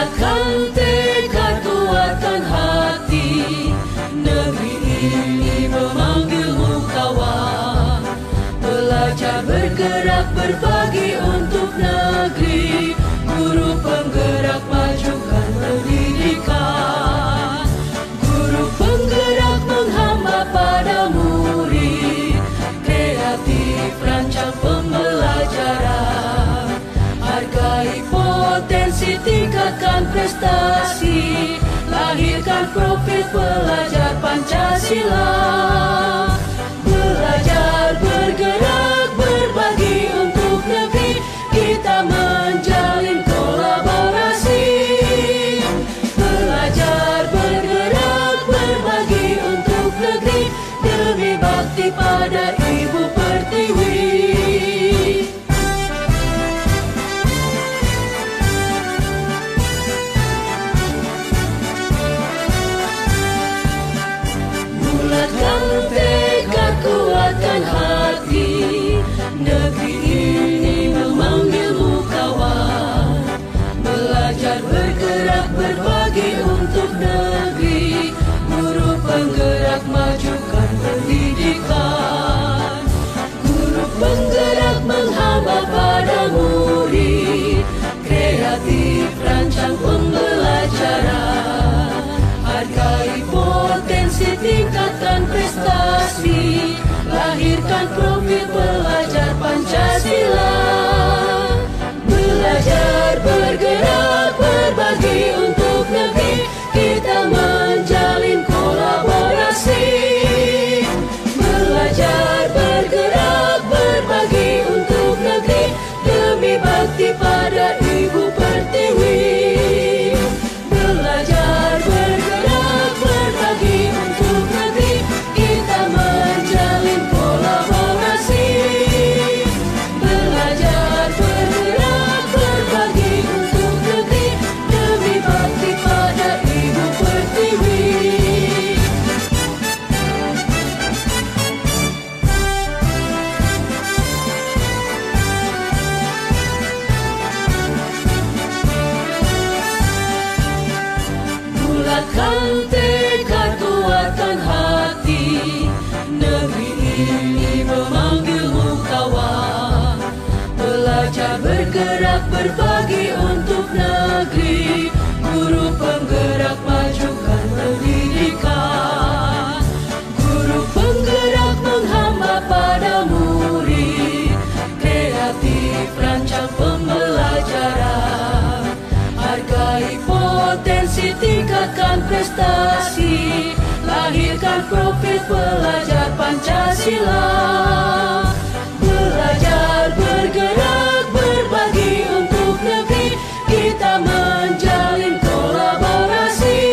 Bulatkan tekad kuatkan hati, negeri ini memanggilmu kawan. Belajar bergerak berbagi untuk negeri, guru penggerak majukan pendidikan. Guru penggerak menghamba pada murid, kreatif rancang pembelajaran. Hargai potensi, tingkatkan prestasi, lahirkan profil pelajar Pancasila. Belajar bergerak berbagi untuk negeri, kita menjalin kolaborasi. Belajar bergerak berbagi untuk negeri, demi bakti pada Ibu Pertiwi. Bulatkan tekad kuatkan hati, negeri ini memanggilmu kawan. Belajar bergerak berbagi untuk negeri, guru penggerak majukan pendidikan. Guru penggerak menghamba pada murid, kreatif rancang pembelajaran. Hargai potensi, tingkatkan prestasi, lahirkan profil pelajar Pancasila. Belajar bergerak berbagi untuk negeri, kita menjalin kolaborasi. Belajar bergerak berbagi untuk negeri, demi bakti pada Ibu Pertiwi. Belajar bergerak berbagi untuk negeri, kita menjalin kolaborasi. Belajar bergerak berbagi untuk negeri, demi bakti pada Ibu Pertiwi. Bulatkan tekad kuatkan hati, negeri ini memanggilmu kawan. Belajar bergerak berbagi untuk negeri, guru penggerak majukan pendidikan. Guru penggerak menghamba pada murid, kreatif rancang pembelajaran. Hargai potensi, tingkatkan prestasi, lahirkan profil pelajar Pancasila. Belajar bergerak berbagi untuk negeri, kita menjalin kolaborasi.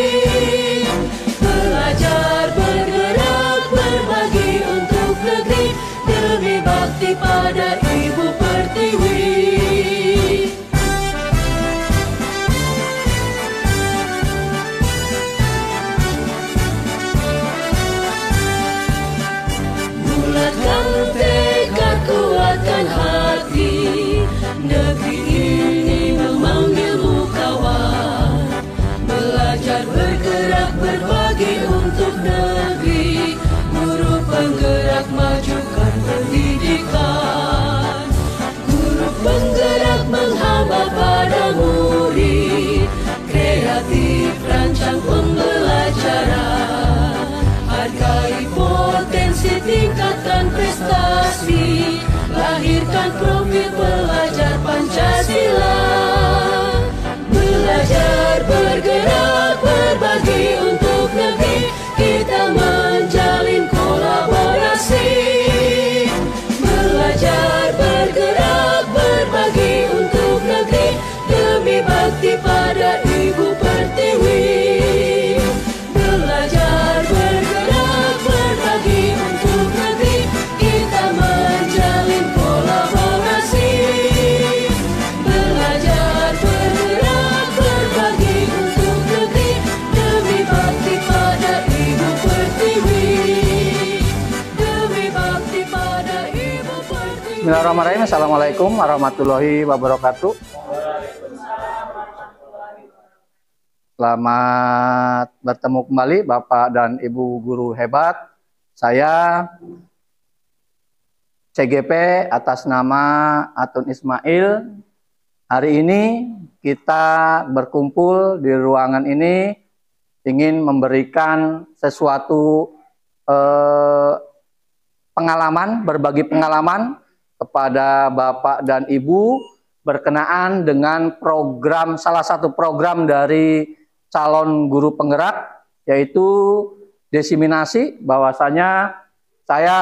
Belajar bergerak berbagi untuk negeri, demi bakti pada Ibu Pertiwi. Bulatkan tekad kuatkan hati, negeri ini memanggilmu kawan. Belajar bergerak berbagi untuk negeri, guru penggerak majukan pendidikan. Guru penggerak menghamba pada murid, kreatif rancang pembelajaran. Hargai potensi, tingkatkan prestasi, lahirkan profil pelajar Pancasila. Belajar bergerak berbagi untuk negeri, kita menjalin kolaborasi. Belajar bergerak berbagi untuk negeri, demi bakti pada Ibu Pertiwi. Belajar bergerak berbagi untuk negeri, kita menjalin kolaborasi. Belajar bergerak berbagi untuk negeri, demi bakti pada Ibu Pertiwi. Demi bakti pada Ibu Pertiwi. Bismillahirrahmanirrahim. Assalamualaikum warahmatullahi wabarakatuh. Selamat bertemu kembali Bapak dan Ibu guru hebat. Saya CGP atas nama Atun Ismail. Hari ini kita berkumpul di ruangan ini ingin memberikan sesuatu pengalaman, berbagi pengalaman kepada Bapak dan Ibu berkenaan dengan program, salah satu program dari calon guru penggerak, yaitu desiminasi. Bahwasanya saya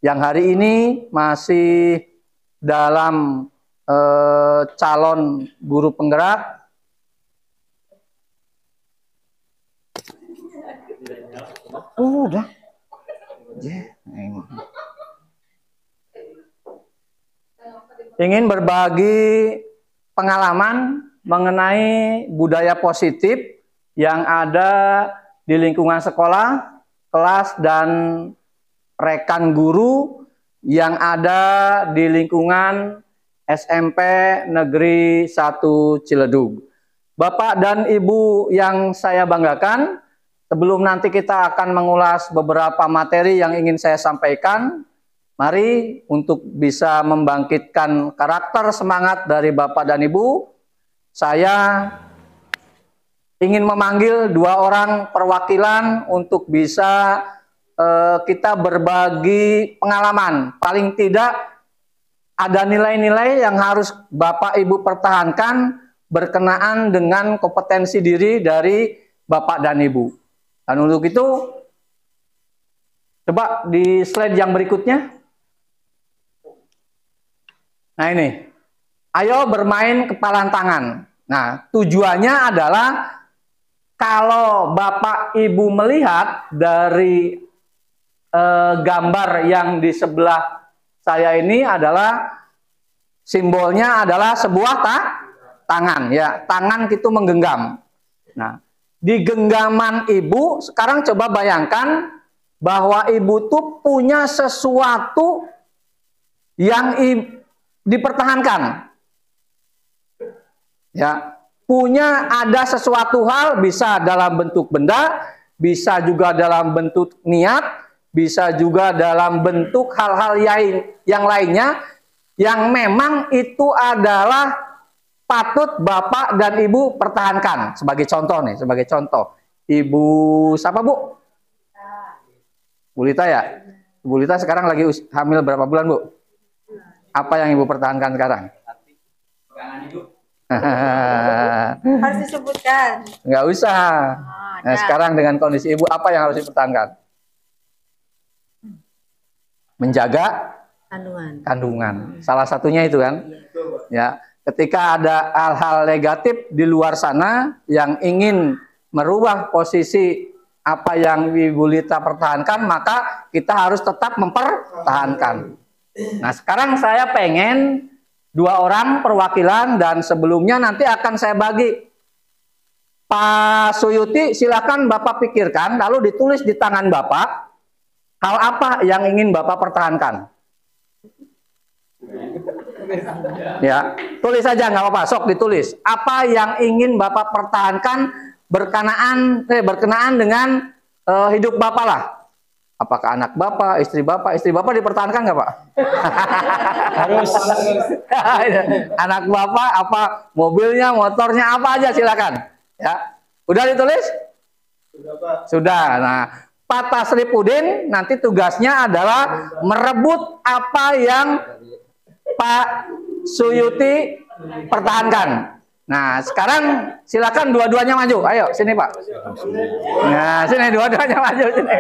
yang hari ini masih dalam calon guru penggerak. Udah. Ingin berbagi pengalaman mengenai budaya positif yang ada di lingkungan sekolah, kelas, dan rekan guru yang ada di lingkungan SMP Negeri 1 Ciledug. Bapak dan Ibu yang saya banggakan, sebelum nanti kita akan mengulas beberapa materi yang ingin saya sampaikan, mari untuk bisa membangkitkan karakter semangat dari Bapak dan Ibu, saya ingin memanggil 2 orang perwakilan untuk bisa kita berbagi pengalaman. Paling tidak ada nilai-nilai yang harus Bapak Ibu pertahankan berkenaan dengan kompetensi diri dari Bapak dan Ibu. Dan untuk itu, coba di slide yang berikutnya. Nah ini, ayo bermain kepalan tangan. Nah tujuannya adalah kalau Bapak Ibu melihat dari gambar yang di sebelah saya ini adalah simbolnya adalah sebuah tangan, ya, tangan itu menggenggam. Nah di genggaman Ibu sekarang coba bayangkan bahwa Ibu tuh punya sesuatu yang dipertahankan, ya, punya ada sesuatu hal, bisa dalam bentuk benda, bisa juga dalam bentuk niat, bisa juga dalam bentuk hal-hal yang lainnya yang memang itu adalah patut Bapak dan Ibu pertahankan. Sebagai contoh nih, sebagai contoh, Ibu siapa Bu? Bu Lita ya? Bu Lita sekarang lagi hamil berapa bulan Bu? Apa yang Ibu pertahankan sekarang? Harus disebutkan. Nggak usah. Nah, sekarang dengan kondisi Ibu, apa yang harus dipertahankan? Menjaga kandungan. Salah satunya itu kan. Ya, ketika ada hal-hal negatif di luar sana yang ingin merubah posisi apa yang Ibu Lita pertahankan, maka kita harus tetap mempertahankan. Nah sekarang saya pengen 2 orang perwakilan dan sebelumnya nanti akan saya bagi. Pak Suyuti silakan Bapak pikirkan lalu ditulis di tangan Bapak hal apa yang ingin Bapak pertahankan. Ya, tulis saja nggak apa-apa, sok ditulis. Apa yang ingin Bapak pertahankan berkenaan dengan hidup Bapak lah. Apakah anak Bapak, istri Bapak dipertahankan nggak Pak? Harus. Anak Bapak, apa mobilnya, motornya, apa aja silakan. Ya, udah ditulis? Sudah Pak. Sudah. Nah, Pak Tasripudin nanti tugasnya adalah merebut apa yang Pak Suyuti pertahankan. Nah, sekarang silakan dua-duanya maju. Ayo, sini Pak. Nah, sini dua-duanya maju sini.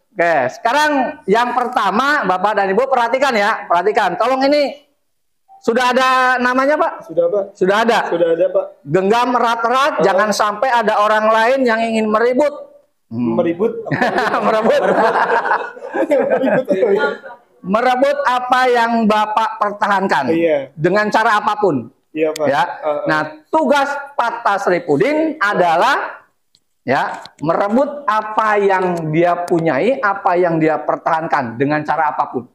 Oke, sekarang yang pertama Bapak dan Ibu perhatikan ya, perhatikan. Tolong ini sudah ada namanya Pak? Sudah Pak. Sudah ada. Sudah ada Pak. Genggam erat-erat, jangan sampai ada orang lain yang ingin meribut. Meribut? Merebut. Merebut apa yang Bapak pertahankan, iya, dengan cara apapun. Iya, Pak. Ya. Nah, tugas Pak Tasripudin adalah ya merebut apa yang dia punyai, apa yang dia pertahankan dengan cara apapun.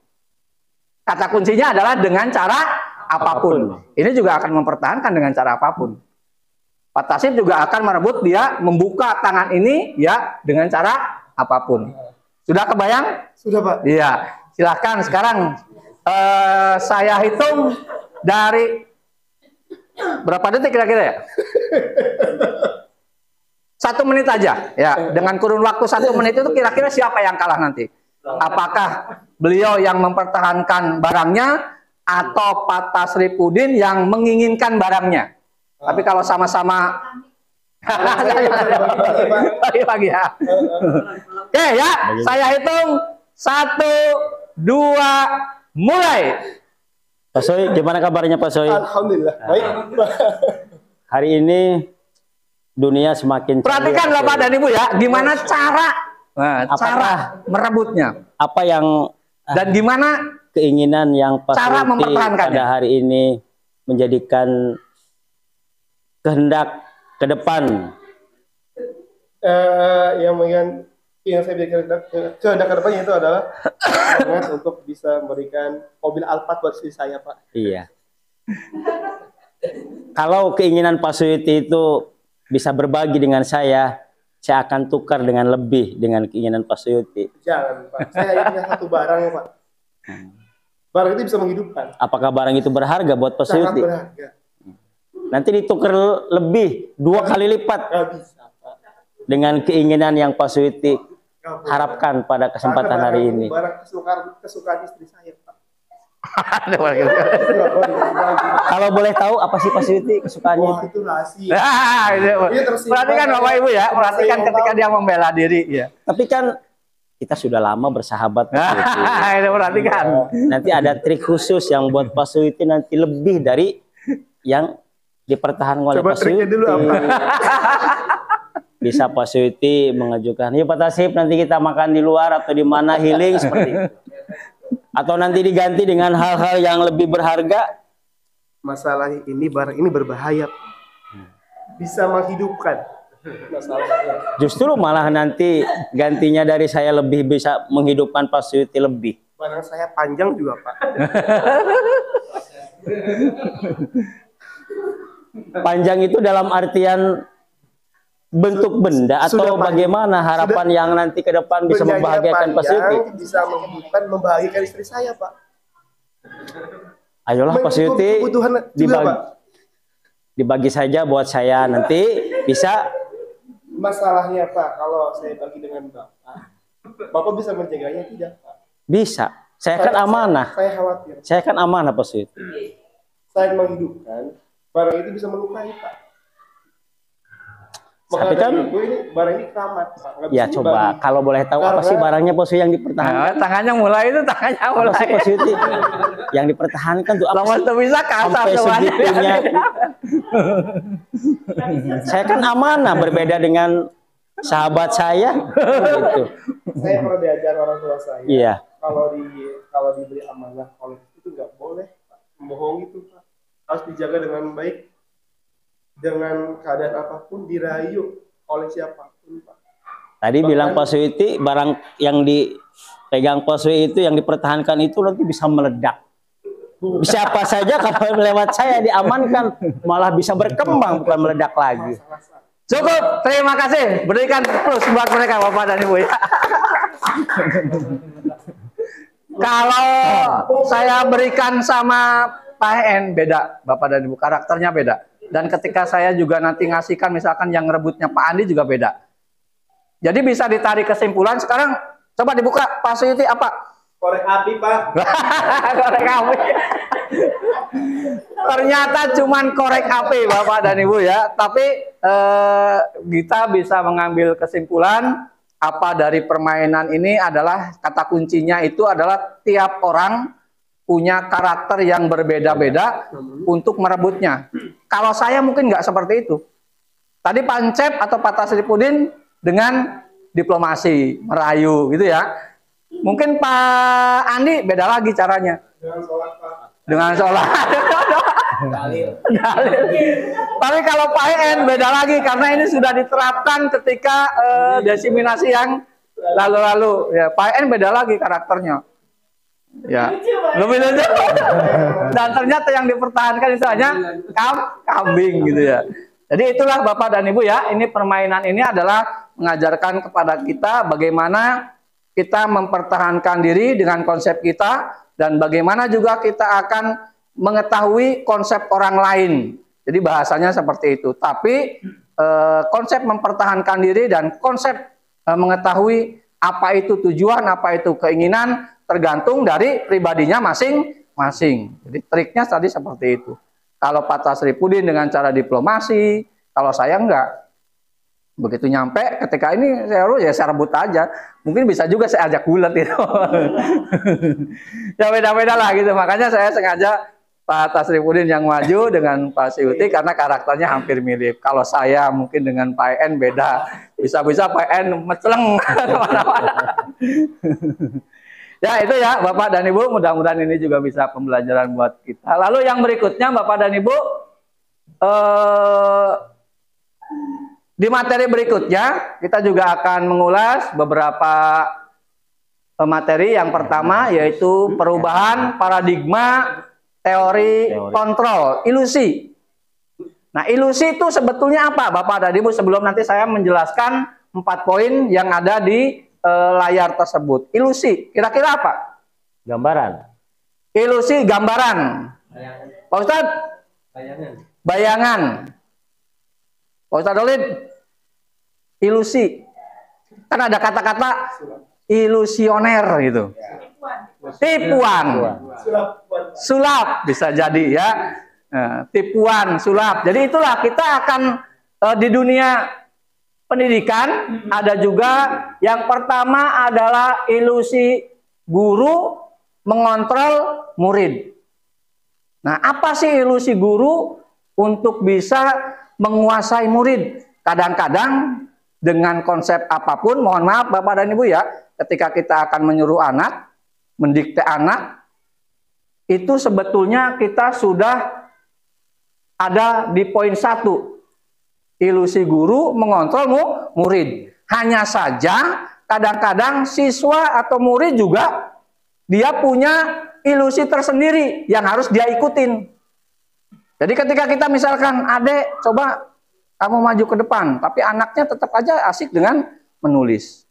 Kata kuncinya adalah dengan cara apapun. Ini juga akan mempertahankan dengan cara apapun. Pak Tasib juga akan merebut dia membuka tangan ini ya dengan cara apapun. Sudah kebayang? Sudah, Pak. Iya. Silahkan sekarang saya hitung dari berapa detik kira-kira ya? 1 menit aja ya. Dengan kurun waktu 1 menit itu kira-kira siapa yang kalah nanti? Apakah beliau yang mempertahankan barangnya atau Pak Tasripudin yang menginginkan barangnya? Tapi kalau sama-sama bagi-bagi ya. Oke ya, saya hitung 1, 2, mulai. Pak Soy, gimana kabarnya Pak Soy? Alhamdulillah. Baik. Hari ini dunia semakin Perhatikan Bapak dan Ibu ya, gimana cara merebutnya apa yang dan gimana keinginan yang Pak cara Suti mempertahankannya. pada hari ini menjadikan kehendak ke depan. Yang saya berikan kehendak ke depannya itu adalah semangat untuk bisa memberikan mobil Alphard buat istri saya, Pak. Iya. Kalau keinginan Pak Suyuti itu bisa berbagi dengan saya akan tukar dengan lebih dengan keinginan Pak Suyuti. Jangan, Pak. Saya punya satu barang, Pak. Barang itu bisa menghidupkan. Apakah barang itu berharga buat Pak Sangat Suyuti? berharga. Nanti ditukar lebih 2 kali lipat Nggak bisa, Pak. dengan keinginan yang Pak Suyuti Nggak boleh. harapkan pada kesempatan Karena hari barang ini. Barang kesukaan istri saya, Pak. Kalau boleh tahu apa sih Pak Suyuti kesukaannya Wah, itu? itu rahasia. Ini perhatikan Bapak Ibu ya, perhatikan ketika dia membela diri ya. Tapi kan kita sudah lama bersahabat Pak Suyuti. Ini perhatikan. Nanti ada trik khusus yang buat Pak Suyuti nanti lebih dari yang dipertahankan oleh Coba Pak triknya Suyuti. dulu apa? Bisa Pak Suyuti mengajukan, "Yuk Pak Tasib, nanti kita makan di luar atau di mana healing," seperti itu. Atau nanti diganti dengan hal-hal yang lebih berharga. Masalah ini, barang ini berbahaya. Bisa menghidupkan. Masalahnya. Justru malah nanti gantinya dari saya lebih bisa menghidupkan Pak Suyuti lebih. Barang saya panjang juga, Pak. Panjang itu dalam artian bentuk benda atau Sudah panjang. bagaimana harapan yang nanti ke depan bisa Penjaganya membahagiakan Pak Suyuti? panjang, bisa menghidupkan, membahagiakan istri saya, Pak. Ayolah Pak Suyuti, Kebutuhan juga, dibagi, Pak. dibagi saja buat saya nanti bisa. Masalahnya, Pak, kalau saya bagi dengan Bapak bisa menjaganya tidak, Pak? Bisa. Saya kan amanah. Saya khawatir. Saya kan amanah Pak Suyuti. Saya menghidupkan, barang itu bisa melukai, Pak. Tapi kan, ini barang ini keramat, Pak. Nggak ya bisa coba dibagi. kalau boleh tahu apa sih barangnya Pak Suyuti yang dipertahankan? Tangannya mulai itu tangannya Apa mulai. sih Pak Suyuti? Yang dipertahankan tuh apa Lama sih? tuh bisa kasar Sampai semuanya. segitunya. Saya kan amanah berbeda dengan sahabat saya. Gitu. Saya pernah diajar orang tua saya. Iya. Kalau diberi amanah oleh itu nggak boleh, Pak. Membohong itu, Pak. Harus dijaga dengan baik, dengan keadaan apapun, dirayu oleh siapapun, Pak. Tadi bilang Pak Suyuti barang yang dipegang Pak Suyuti itu yang dipertahankan itu nanti bisa meledak. Siapa saja kalau lewat saya diamankan malah bisa berkembang bukan meledak lagi. Cukup, terima kasih. Berikan plus buat mereka Bapak dan Ibu ya. Kalau saya berikan sama Pak En beda, Bapak dan Ibu, karakternya beda. Dan ketika saya juga nanti ngasihkan misalkan yang ngerebutnya Pak Andi juga beda. Jadi bisa ditarik kesimpulan sekarang, coba dibuka Pak Suyuti apa? Korek api, Pak. Korek api. Ternyata cuman korek api Bapak dan Ibu ya. Tapi kita bisa mengambil kesimpulan apa dari permainan ini adalah kata kuncinya itu adalah tiap orang punya karakter yang berbeda-beda untuk merebutnya. Kalau saya mungkin nggak seperti itu. Tadi Pancep atau Pak Tasripudin dengan diplomasi, merayu gitu ya. Mungkin Pak Andi beda lagi caranya. Dengan sholat, Pak. Dengan sholat. Dalil. Tapi kalau Pak En beda lagi karena ini sudah diterapkan ketika desiminasi yang lalu-lalu. Ya, Pak En beda lagi karakternya. Ya, lebih lucu. Dan ternyata yang dipertahankan itu hanya kambing gitu ya. Jadi itulah Bapak dan Ibu ya, ini permainan ini adalah mengajarkan kepada kita bagaimana kita mempertahankan diri dengan konsep kita dan bagaimana juga kita akan mengetahui konsep orang lain. Jadi bahasanya seperti itu. Tapi konsep mempertahankan diri dan konsep mengetahui apa itu tujuan, apa itu keinginan tergantung dari pribadinya masing-masing. Jadi triknya tadi seperti itu. Kalau Pak Tasripudin dengan cara diplomasi, kalau saya enggak. Begitu nyampe, ketika ini saya rebut aja. Mungkin bisa juga saya ajak gulat gitu. Ya beda-beda lah gitu. Makanya saya sengaja Pak Tasripudin yang maju dengan Pak Suyuti karena karakternya hampir mirip. Kalau saya mungkin dengan Pak En beda. Bisa-bisa Pak En meceleng kemana-mana. Ya itu ya Bapak dan Ibu, mudah-mudahan ini juga bisa pembelajaran buat kita. Lalu yang berikutnya Bapak dan Ibu, di materi berikutnya kita juga akan mengulas beberapa materi. Yang pertama yaitu perubahan paradigma teori kontrol, ilusi. Nah ilusi itu sebetulnya apa Bapak dan Ibu, sebelum nanti saya menjelaskan 4 poin yang ada di layar tersebut. Ilusi, kira-kira apa? Gambaran. Ilusi, gambaran. Pak Ustadz? Bayangan. Pak Ustadz Dolid? Ilusi. Kan ada kata-kata ilusioner gitu. Tipuan. Sulap bisa jadi ya. Tipuan, sulap. Jadi itulah kita akan di dunia pendidikan ada juga yang pertama adalah ilusi guru mengontrol murid. Nah, apa sih ilusi guru untuk bisa menguasai murid? Kadang-kadang dengan konsep apapun, mohon maaf Bapak dan Ibu ya, ketika kita akan menyuruh anak, mendikte anak, itu sebetulnya kita sudah ada di poin 1. Ilusi guru mengontrol murid. Hanya saja kadang-kadang siswa atau murid juga dia punya ilusi tersendiri yang harus dia ikutin. Jadi ketika kita misalkan, adek coba kamu maju ke depan, tapi anaknya tetap aja asik dengan menulis.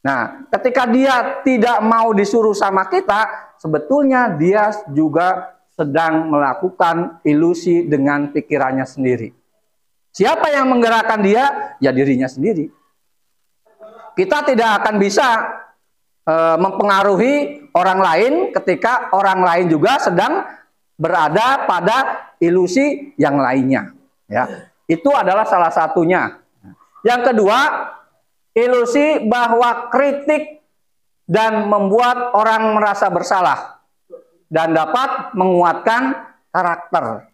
Nah, ketika dia tidak mau disuruh sama kita, sebetulnya dia juga sedang melakukan ilusi dengan pikirannya sendiri. Siapa yang menggerakkan dia? Ya dirinya sendiri. Kita tidak akan bisa mempengaruhi orang lain ketika orang lain juga sedang berada pada ilusi yang lainnya. Ya, itu adalah salah satunya. Yang kedua, ilusi bahwa kritik dan membuat orang merasa bersalah dan dapat menguatkan karakter.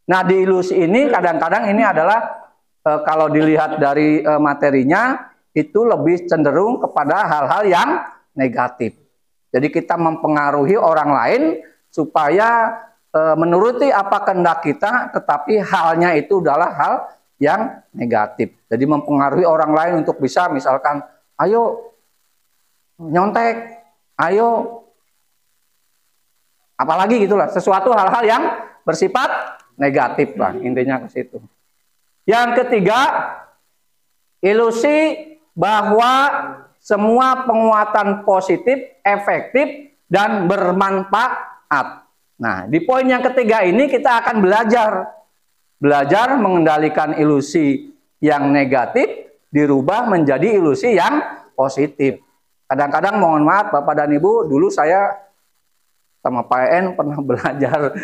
Nah, di ilusi ini kadang-kadang ini adalah kalau dilihat dari materinya itu lebih cenderung kepada hal-hal yang negatif. Jadi kita mempengaruhi orang lain supaya menuruti apa kehendak kita, tetapi halnya itu adalah hal yang negatif. Jadi mempengaruhi orang lain untuk bisa misalkan, ayo nyontek, ayo apalagi gitulah, sesuatu hal-hal yang bersifat negatif lah, intinya ke situ. Yang ketiga, ilusi bahwa semua penguatan positif, efektif, dan bermanfaat. Nah, di poin yang ketiga ini kita akan belajar mengendalikan ilusi yang negatif dirubah menjadi ilusi yang positif. Kadang-kadang mohon maaf Bapak dan Ibu, dulu saya sama Pak En pernah belajar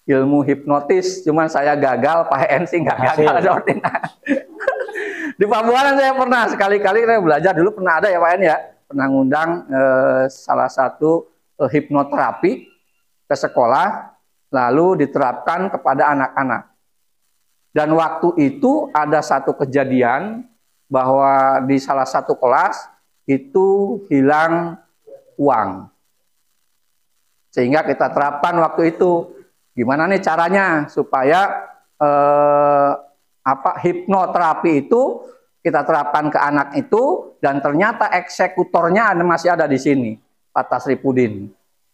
ilmu hipnotis, cuman saya gagal, Pak En sih nggak gagal, ada ordinasi. Di Pabuanan saya pernah sekali-kali saya belajar, dulu pernah ada ya Pak En ya, pernah ngundang salah satu hipnoterapi ke sekolah, lalu diterapkan kepada anak-anak. Dan waktu itu ada satu kejadian bahwa di salah satu kelas itu hilang uang. Sehingga kita terapkan waktu itu. Gimana nih caranya supaya hipnoterapi itu kita terapkan ke anak itu, dan ternyata eksekutornya masih ada di sini, Pak Tasripudin.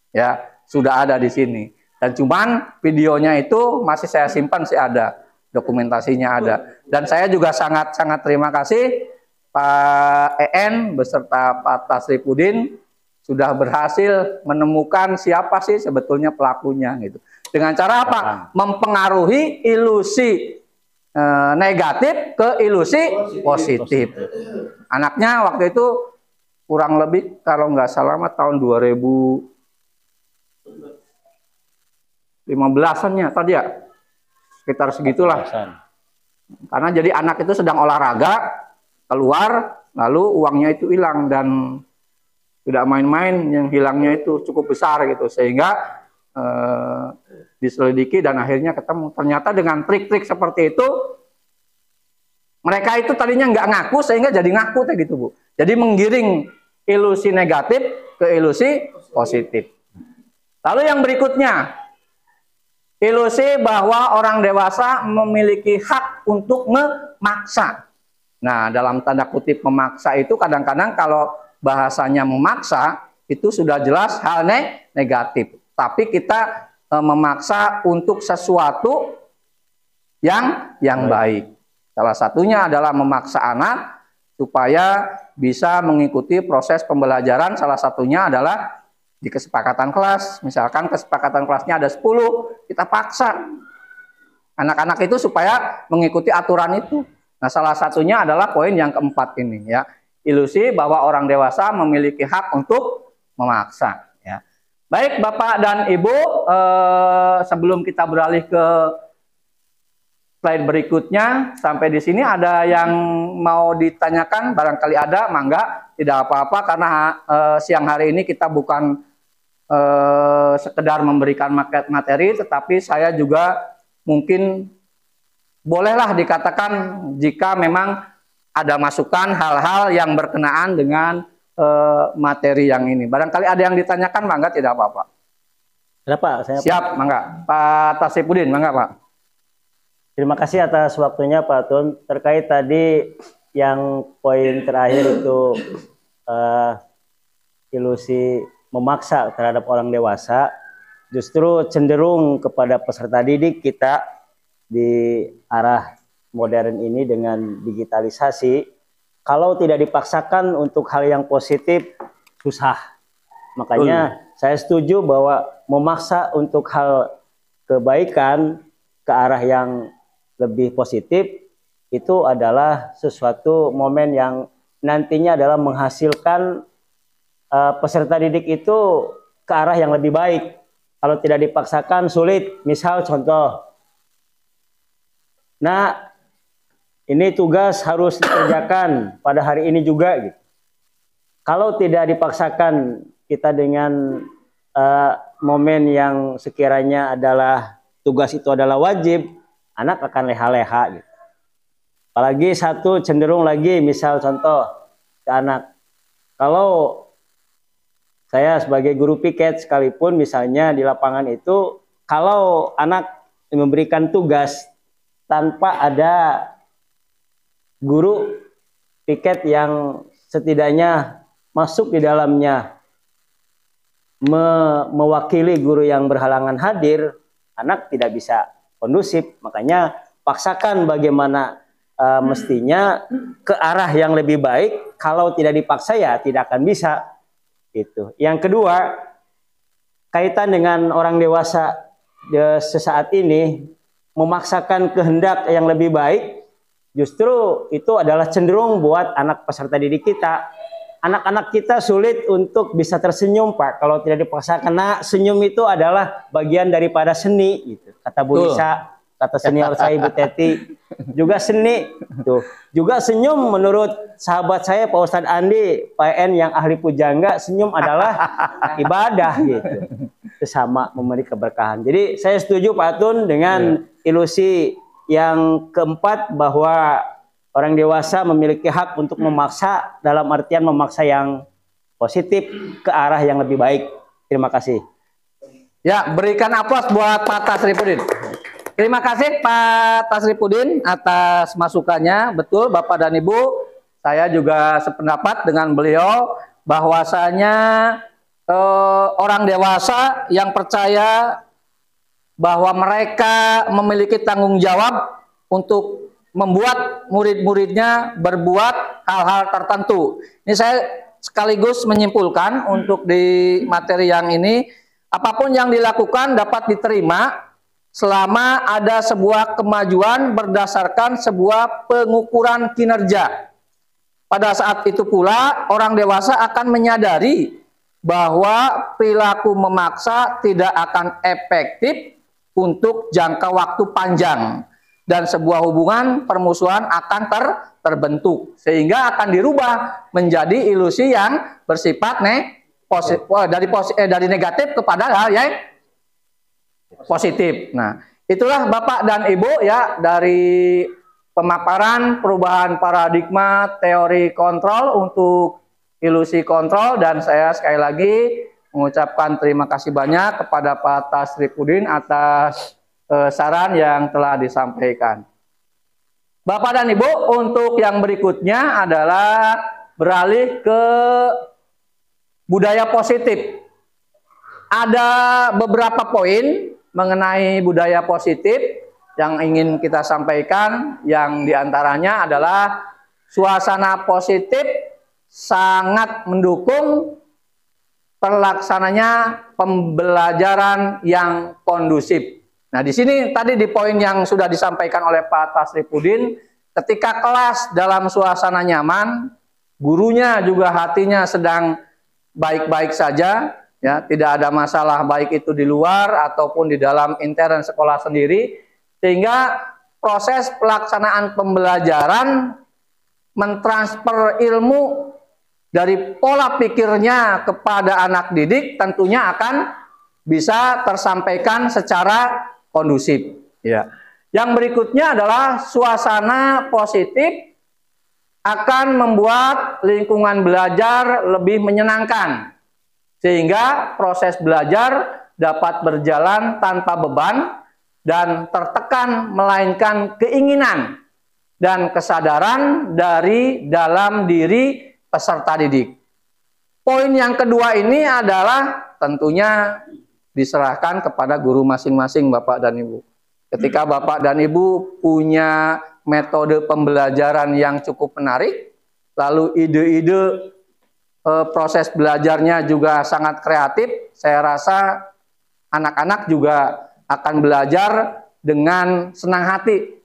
Ya, sudah ada di sini. Dan cuman videonya itu masih saya simpan, sih ada, dokumentasinya ada. Dan saya juga sangat terima kasih Pak EN beserta Pak Tasripudin sudah berhasil menemukan siapa sih sebetulnya pelakunya gitu. Dengan cara apa? Mempengaruhi ilusi negatif ke ilusi positif. Anaknya waktu itu kurang lebih kalau nggak salah tahun 2015-annya tadi ya, sekitar segitulah. Karena jadi anak itu sedang olahraga, keluar, lalu uangnya itu hilang, dan tidak main-main, yang hilangnya itu cukup besar gitu, sehingga diselidiki dan akhirnya ketemu. Ternyata dengan trik-trik seperti itu, mereka itu tadinya nggak ngaku sehingga jadi ngaku gitu Bu. Jadi menggiring ilusi negatif ke ilusi positif. Lalu yang berikutnya, ilusi bahwa orang dewasa memiliki hak untuk memaksa. Nah, dalam tanda kutip memaksa itu kadang-kadang kalau bahasanya memaksa itu sudah jelas hal negatif. Tapi kita memaksa untuk sesuatu yang baik. Salah satunya adalah memaksa anak supaya bisa mengikuti proses pembelajaran. Salah satunya adalah di kesepakatan kelas. Misalkan kesepakatan kelasnya ada 10, kita paksa anak-anak itu supaya mengikuti aturan itu. Nah, salah satunya adalah poin yang keempat ini ya. Ilusi bahwa orang dewasa memiliki hak untuk memaksa ya. Baik Bapak dan Ibu, sebelum kita beralih ke slide berikutnya, sampai di sini ada yang mau ditanyakan? Barangkali ada, mangga, tidak apa-apa, karena siang hari ini kita bukan sekedar memberikan materi, tetapi saya juga mungkin bolehlah dikatakan jika memang ada masukan hal-hal yang berkenaan dengan materi yang ini. Barangkali ada yang ditanyakan, mangga, tidak apa-apa. Kenapa? Siap, mangga. Pak Tasripudin, mangga Pak. Terima kasih atas waktunya Pak Tun. Terkait tadi yang poin terakhir itu ilusi memaksa terhadap orang dewasa, justru cenderung kepada peserta didik kita di arah modern ini dengan digitalisasi. Kalau tidak dipaksakan untuk hal yang positif, susah. Makanya saya setuju bahwa memaksa untuk hal kebaikan ke arah yang lebih positif itu adalah sesuatu momen yang nantinya adalah menghasilkan peserta didik itu ke arah yang lebih baik. Kalau tidak dipaksakan sulit. Misal contoh, nah ini tugas harus dikerjakan pada hari ini juga gitu. Kalau tidak dipaksakan kita dengan momen yang sekiranya adalah tugas itu adalah wajib, anak akan leha-leha gitu. Apalagi satu cenderung lagi, misal contoh ke anak, kalau saya sebagai guru piket sekalipun misalnya di lapangan itu, kalau anak memberikan tugas tanpa ada guru piket yang setidaknya masuk di dalamnya mewakili guru yang berhalangan hadir, anak tidak bisa kondusif. Makanya paksakan bagaimana mestinya ke arah yang lebih baik. Kalau tidak dipaksa ya tidak akan bisa. Gitu. Yang kedua, kaitan dengan orang dewasa sesaat ini memaksakan kehendak yang lebih baik, justru itu adalah cenderung buat anak peserta didik kita. Anak-anak kita sulit untuk bisa tersenyum Pak kalau tidak dipaksakan. Nah, senyum itu adalah bagian daripada seni gitu. Kata Bu Lisa, kata senior saya Ibu Teti, juga seni tuh. Juga senyum menurut sahabat saya Pak Ustadz Andi, PN yang ahli pujangga, senyum adalah ibadah gitu. Sama memberi keberkahan. Jadi saya setuju Pak Tun dengan ilusi yang keempat bahwa orang dewasa memiliki hak untuk memaksa, dalam artian memaksa yang positif ke arah yang lebih baik. Terima kasih. Ya, berikan aplaus buat Pak Tasripudin. Terima kasih Pak Tasripudin atas masukannya. Betul Bapak dan Ibu, saya juga sependapat dengan beliau bahwasanya orang dewasa yang percaya bahwa mereka memiliki tanggung jawab untuk membuat murid-muridnya berbuat hal-hal tertentu. Ini saya sekaligus menyimpulkan untuk di materi yang ini, apapun yang dilakukan dapat diterima selama ada sebuah kemajuan berdasarkan sebuah pengukuran kinerja. Pada saat itu pula orang dewasa akan menyadari bahwa perilaku memaksa tidak akan efektif untuk jangka waktu panjang dan sebuah hubungan permusuhan akan terbentuk sehingga akan dirubah menjadi ilusi yang bersifat dari negatif kepada hal yang positif. Nah, itulah Bapak dan Ibu ya dari pemaparan perubahan paradigma teori kontrol untuk ilusi kontrol, dan saya sekali lagi mengucapkan terima kasih banyak kepada Pak Tasripudin atas saran yang telah disampaikan. Bapak dan Ibu, untuk yang berikutnya adalah beralih ke budaya positif. Ada beberapa poin mengenai budaya positif yang ingin kita sampaikan, yang diantaranya adalah suasana positif sangat mendukung terlaksananya pembelajaran yang kondusif. Nah, di sini tadi di poin yang sudah disampaikan oleh Pak Tasripudin, ketika kelas dalam suasana nyaman, gurunya juga hatinya sedang baik-baik saja, ya, tidak ada masalah baik itu di luar ataupun di dalam intern sekolah sendiri, sehingga proses pelaksanaan pembelajaran mentransfer ilmu dari pola pikirnya kepada anak didik tentunya akan bisa tersampaikan secara kondusif. Ya. Yang berikutnya adalah suasana positif akan membuat lingkungan belajar lebih menyenangkan, sehingga proses belajar dapat berjalan tanpa beban dan tertekan, melainkan keinginan dan kesadaran dari dalam diri peserta didik. Poin yang kedua ini adalah tentunya diserahkan kepada guru masing-masing, Bapak dan Ibu. Ketika Bapak dan Ibu punya metode pembelajaran yang cukup menarik, lalu ide-ide proses belajarnya juga sangat kreatif, saya rasa anak-anak juga akan belajar dengan senang hati.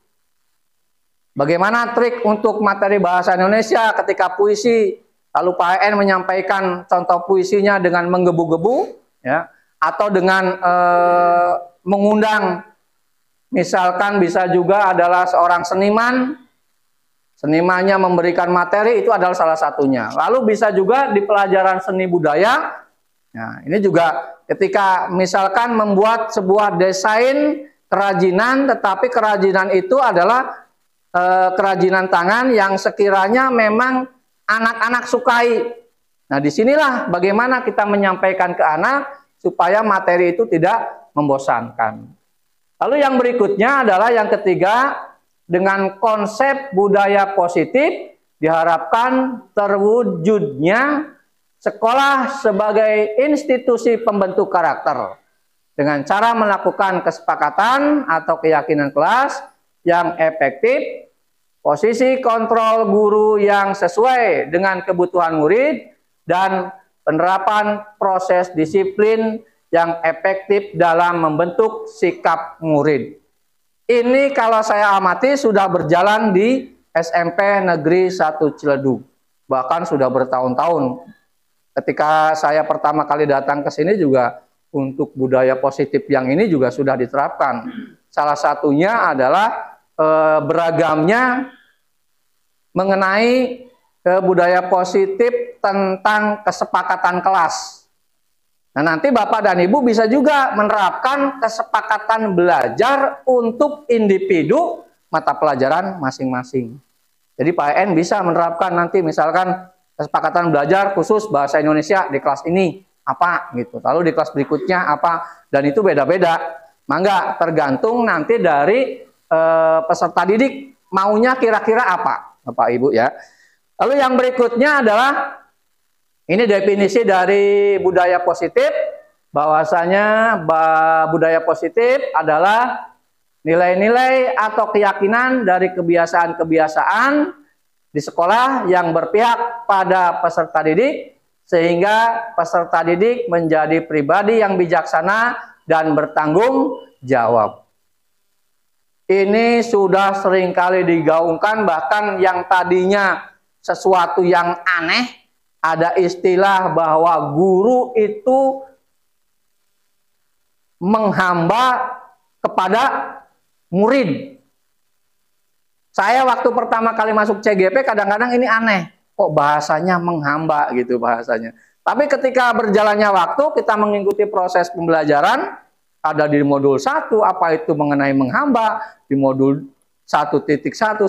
Bagaimana trik untuk materi bahasa Indonesia ketika puisi, lalu Pak EN menyampaikan contoh puisinya dengan menggebu-gebu, ya, atau dengan mengundang, misalkan bisa juga adalah seorang seniman, senimannya memberikan materi, itu adalah salah satunya. Lalu bisa juga di pelajaran seni budaya, nah ini juga ketika misalkan membuat sebuah desain kerajinan, tetapi kerajinan itu adalah kerajinan tangan yang sekiranya memang anak-anak sukai. Nah, disinilah bagaimana kita menyampaikan ke anak supaya materi itu tidak membosankan. Lalu yang berikutnya adalah yang ketiga, dengan konsep budaya positif diharapkan terwujudnya sekolah sebagai institusi pembentuk karakter dengan cara melakukan kesepakatan atau keyakinan kelas yang efektif, posisi kontrol guru yang sesuai dengan kebutuhan murid, dan penerapan proses disiplin yang efektif dalam membentuk sikap murid. Ini kalau saya amati sudah berjalan di SMP Negeri 1 Ciledug. Bahkan sudah bertahun-tahun. Ketika saya pertama kali datang ke sini juga untuk budaya positif yang ini juga sudah diterapkan. Salah satunya adalah beragamnya mengenai budaya positif tentang kesepakatan kelas. Nah, nanti Bapak dan Ibu bisa juga menerapkan kesepakatan belajar untuk individu mata pelajaran masing-masing. Jadi Pak EN bisa menerapkan nanti misalkan kesepakatan belajar khusus bahasa Indonesia di kelas ini apa gitu. Lalu di kelas berikutnya apa, dan itu beda-beda. Mangga tergantung nanti dari peserta didik maunya kira-kira apa, Bapak Ibu ya. Lalu yang berikutnya adalah Ini definisi dari budaya positif, bahwasanya budaya positif adalah nilai-nilai atau keyakinan dari kebiasaan-kebiasaan di sekolah yang berpihak pada peserta didik, sehingga peserta didik menjadi pribadi yang bijaksana dan bertanggung jawab. Ini sudah seringkali digaungkan, bahkan yang tadinya sesuatu yang aneh, ada istilah bahwa guru itu menghamba kepada murid. Saya waktu pertama kali masuk CGP kadang-kadang ini aneh. Kok bahasanya menghamba gitu bahasanya. Tapi ketika berjalannya waktu, kita mengikuti proses pembelajaran, ada di modul 1 apa itu mengenai menghamba, di modul 1.1, 1.2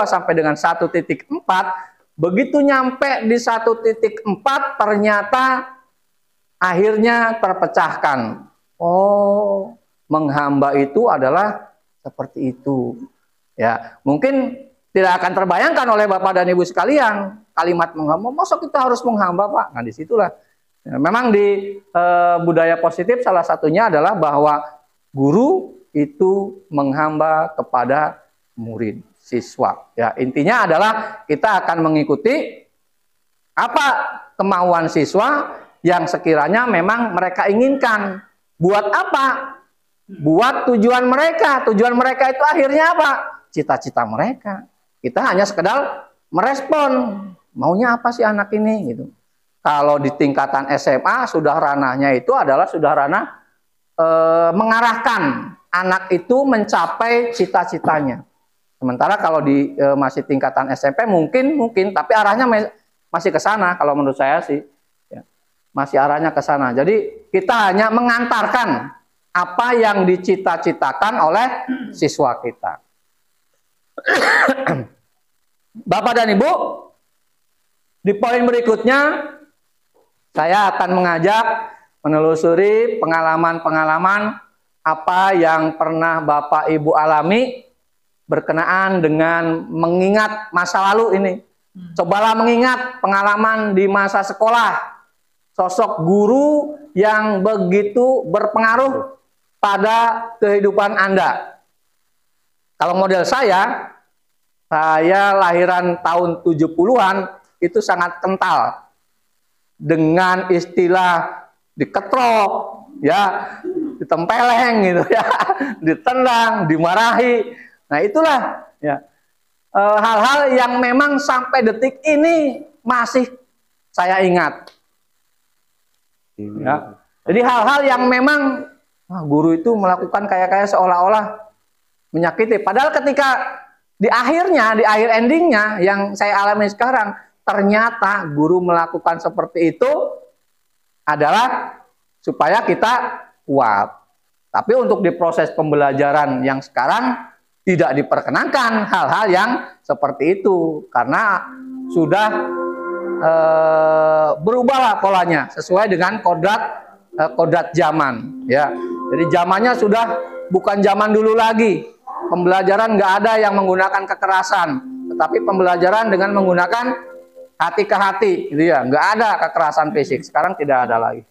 sampai dengan 1.4. Begitu nyampe di 1.4 ternyata akhirnya terpecahkan. Oh, menghamba itu adalah seperti itu. Ya, mungkin tidak akan terbayangkan oleh Bapak dan Ibu sekalian kalimat menghamba. Masa kita harus menghamba, Pak? Nah, disitulah. Ya, memang di budaya positif salah satunya adalah bahwa guru itu menghamba kepada murid, siswa. Ya, intinya adalah kita akan mengikuti apa kemauan siswa yang sekiranya memang mereka inginkan. Buat apa? Buat tujuan mereka. Tujuan mereka itu akhirnya apa? Cita-cita mereka. Kita hanya sekedar merespon. Maunya apa sih anak ini gitu. Kalau di tingkatan SMA sudah ranahnya itu adalah sudah ranah mengarahkan anak itu mencapai cita-citanya. Sementara kalau di masih tingkatan SMP mungkin tapi arahnya masih ke sana kalau menurut saya sih. Ya, masih arahnya ke sana. Jadi kita hanya mengantarkan apa yang dicita-citakan oleh siswa kita. Bapak dan Ibu, di poin berikutnya saya akan mengajak menelusuri pengalaman-pengalaman apa yang pernah Bapak Ibu alami berkenaan dengan mengingat masa lalu ini. Cobalah mengingat pengalaman di masa sekolah. Sosok guru yang begitu berpengaruh pada kehidupan Anda. Kalau model saya lahiran tahun 70-an itu sangat kental dengan istilah diketrok, ya, ditempeleng gitu ya, ditendang, dimarahi. Nah, itulah ya hal-hal yang memang sampai detik ini masih saya ingat. Ya. Jadi hal-hal yang memang guru itu melakukan kayak seolah-olah menyakiti. Padahal ketika di akhir endingnya yang saya alami sekarang, ternyata guru melakukan seperti itu adalah supaya kita kuat. Tapi untuk di proses pembelajaran yang sekarang tidak diperkenankan hal-hal yang seperti itu karena sudah berubahlah polanya sesuai dengan kodrat zaman. Ya, jadi zamannya sudah bukan zaman dulu lagi. Pembelajaran nggak ada yang menggunakan kekerasan, tetapi pembelajaran dengan menggunakan hati ke hati, gitu ya. Nggak ada kekerasan fisik. Sekarang tidak ada lagi.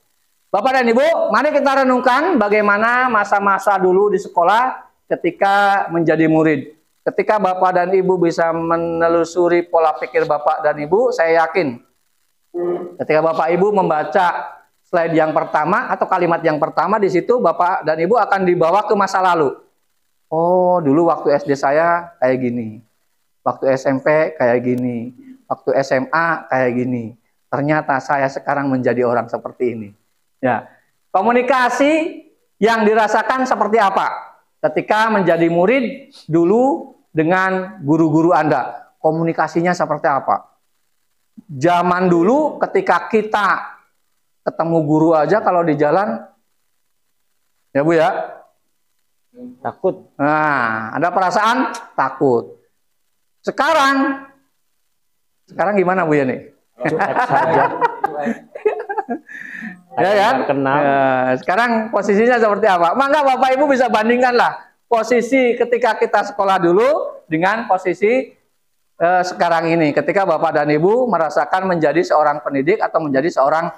Bapak dan Ibu, mari kita renungkan bagaimana masa-masa dulu di sekolah ketika menjadi murid. Ketika Bapak dan Ibu bisa menelusuri pola pikir Bapak dan Ibu, saya yakin ketika Bapak Ibu membaca slide yang pertama atau kalimat yang pertama, di situ Bapak dan Ibu akan dibawa ke masa lalu. Oh, dulu waktu SD saya kayak gini. Waktu SMP kayak gini. Waktu SMA kayak gini. Ternyata saya sekarang menjadi orang seperti ini. Ya, komunikasi yang dirasakan seperti apa ketika menjadi murid dulu dengan guru-guru Anda? Komunikasinya seperti apa? Zaman dulu ketika kita ketemu guru aja kalau di jalan, ya Bu ya, Takut. nah ada perasaan takut. Sekarang gimana Bu ya nih? Cuek saja. Ya kan? Kenal. Ya, sekarang posisinya seperti apa? Maka Bapak Ibu bisa bandingkanlah posisi ketika kita sekolah dulu dengan posisi sekarang ini ketika Bapak dan Ibu merasakan menjadi seorang pendidik atau menjadi seorang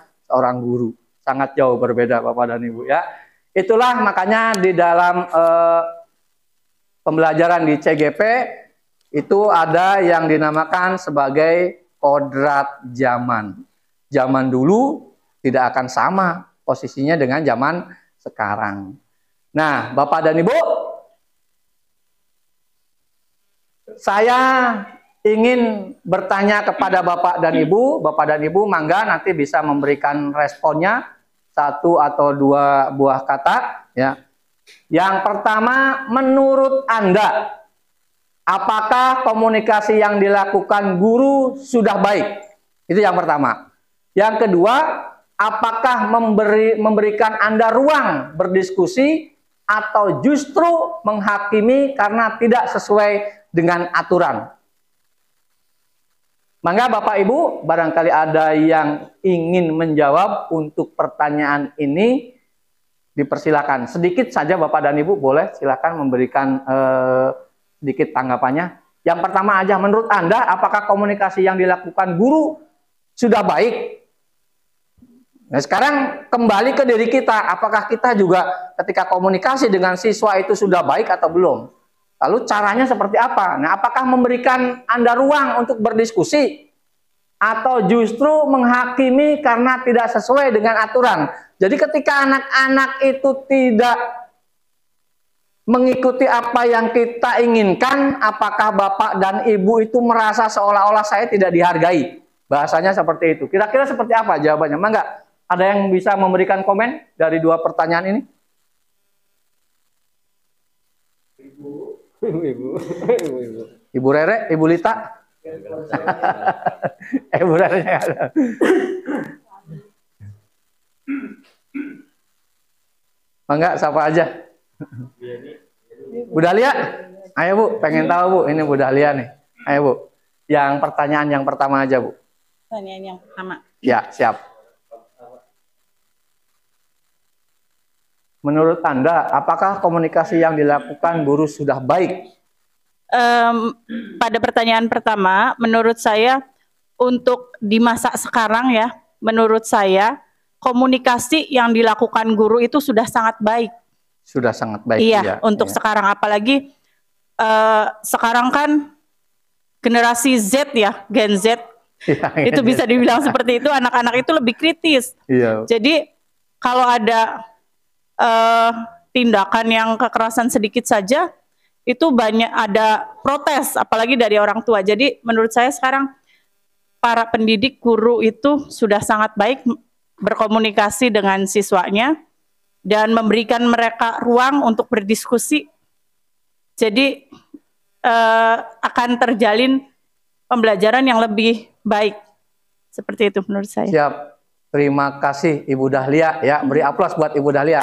guru. Sangat jauh berbeda Bapak dan Ibu ya. Itulah makanya di dalam pembelajaran di CGP itu ada yang dinamakan sebagai kodrat zaman. Zaman dulu tidak akan sama posisinya dengan zaman sekarang. Nah, Bapak dan Ibu, saya ingin bertanya kepada Bapak dan Ibu. Bapak dan Ibu mangga nanti bisa memberikan responnya 1 atau 2 buah kata ya. Yang pertama, menurut Anda apakah komunikasi yang dilakukan guru sudah baik? Itu yang pertama. Yang kedua, apakah memberikan Anda ruang berdiskusi atau justru menghakimi karena tidak sesuai dengan aturan? Mangga Bapak Ibu, barangkali ada yang ingin menjawab untuk pertanyaan ini, dipersilakan. Sedikit saja Bapak dan Ibu boleh silakan memberikan sedikit tanggapannya. Yang pertama aja, menurut Anda apakah komunikasi yang dilakukan guru sudah baik? Nah, sekarang kembali ke diri kita, apakah kita juga ketika komunikasi dengan siswa itu sudah baik atau belum? Lalu caranya seperti apa? Nah, apakah memberikan Anda ruang untuk berdiskusi atau justru menghakimi karena tidak sesuai dengan aturan? Jadi ketika anak-anak itu tidak mengikuti apa yang kita inginkan, apakah Bapak dan Ibu itu merasa seolah-olah saya tidak dihargai? Bahasanya seperti itu. Kira-kira seperti apa jawabannya? Mangga, ada yang bisa memberikan komen dari 2 pertanyaan ini? Ibu Rere, Ibu Lita? Ibu Rere nggak ada. Mangga, siapa aja? Bu Dahlia? Ayo Bu, pengen tahu Bu, ini Bu Dahlia nih. Ayo Bu, yang pertanyaan yang pertama aja Bu. Pertanyaan yang pertama. Ya, siap. Menurut Anda, apakah komunikasi yang dilakukan guru sudah baik? Pada pertanyaan pertama, menurut saya untuk di masa sekarang ya, menurut saya komunikasi yang dilakukan guru itu sudah sangat baik. Sudah sangat baik. Iya, ya, untuk ya. sekarang apalagi sekarang kan generasi Z ya, Gen Z Ya, itu bisa dibilang seperti itu, anak-anak itu lebih kritis. Iya. Jadi kalau ada tindakan yang kekerasan sedikit saja itu banyak ada protes, apalagi dari orang tua. Jadi menurut saya sekarang para pendidik guru itu sudah sangat baik berkomunikasi dengan siswanya dan memberikan mereka ruang untuk berdiskusi. Jadi akan terjalin pembelajaran yang lebih baik. Seperti itu menurut saya. Siap. Terima kasih Ibu Dahlia ya. Beri aplaus buat Ibu Dahlia.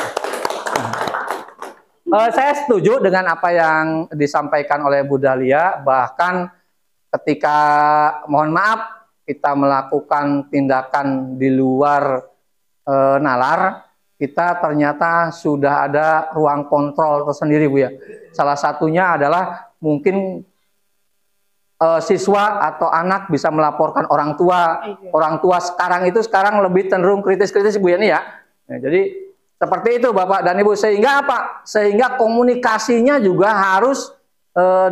Saya setuju dengan apa yang disampaikan oleh Bu Dahlia. Bahkan ketika mohon maaf kita melakukan tindakan di luar nalar, kita ternyata sudah ada ruang kontrol tersendiri Bu ya. Salah satunya adalah mungkin siswa atau anak bisa melaporkan orang tua. Orang tua sekarang lebih cenderung kritis-kritis Bu ya nih ya. Nah, jadi seperti itu Bapak dan Ibu, sehingga apa? Sehingga komunikasinya juga harus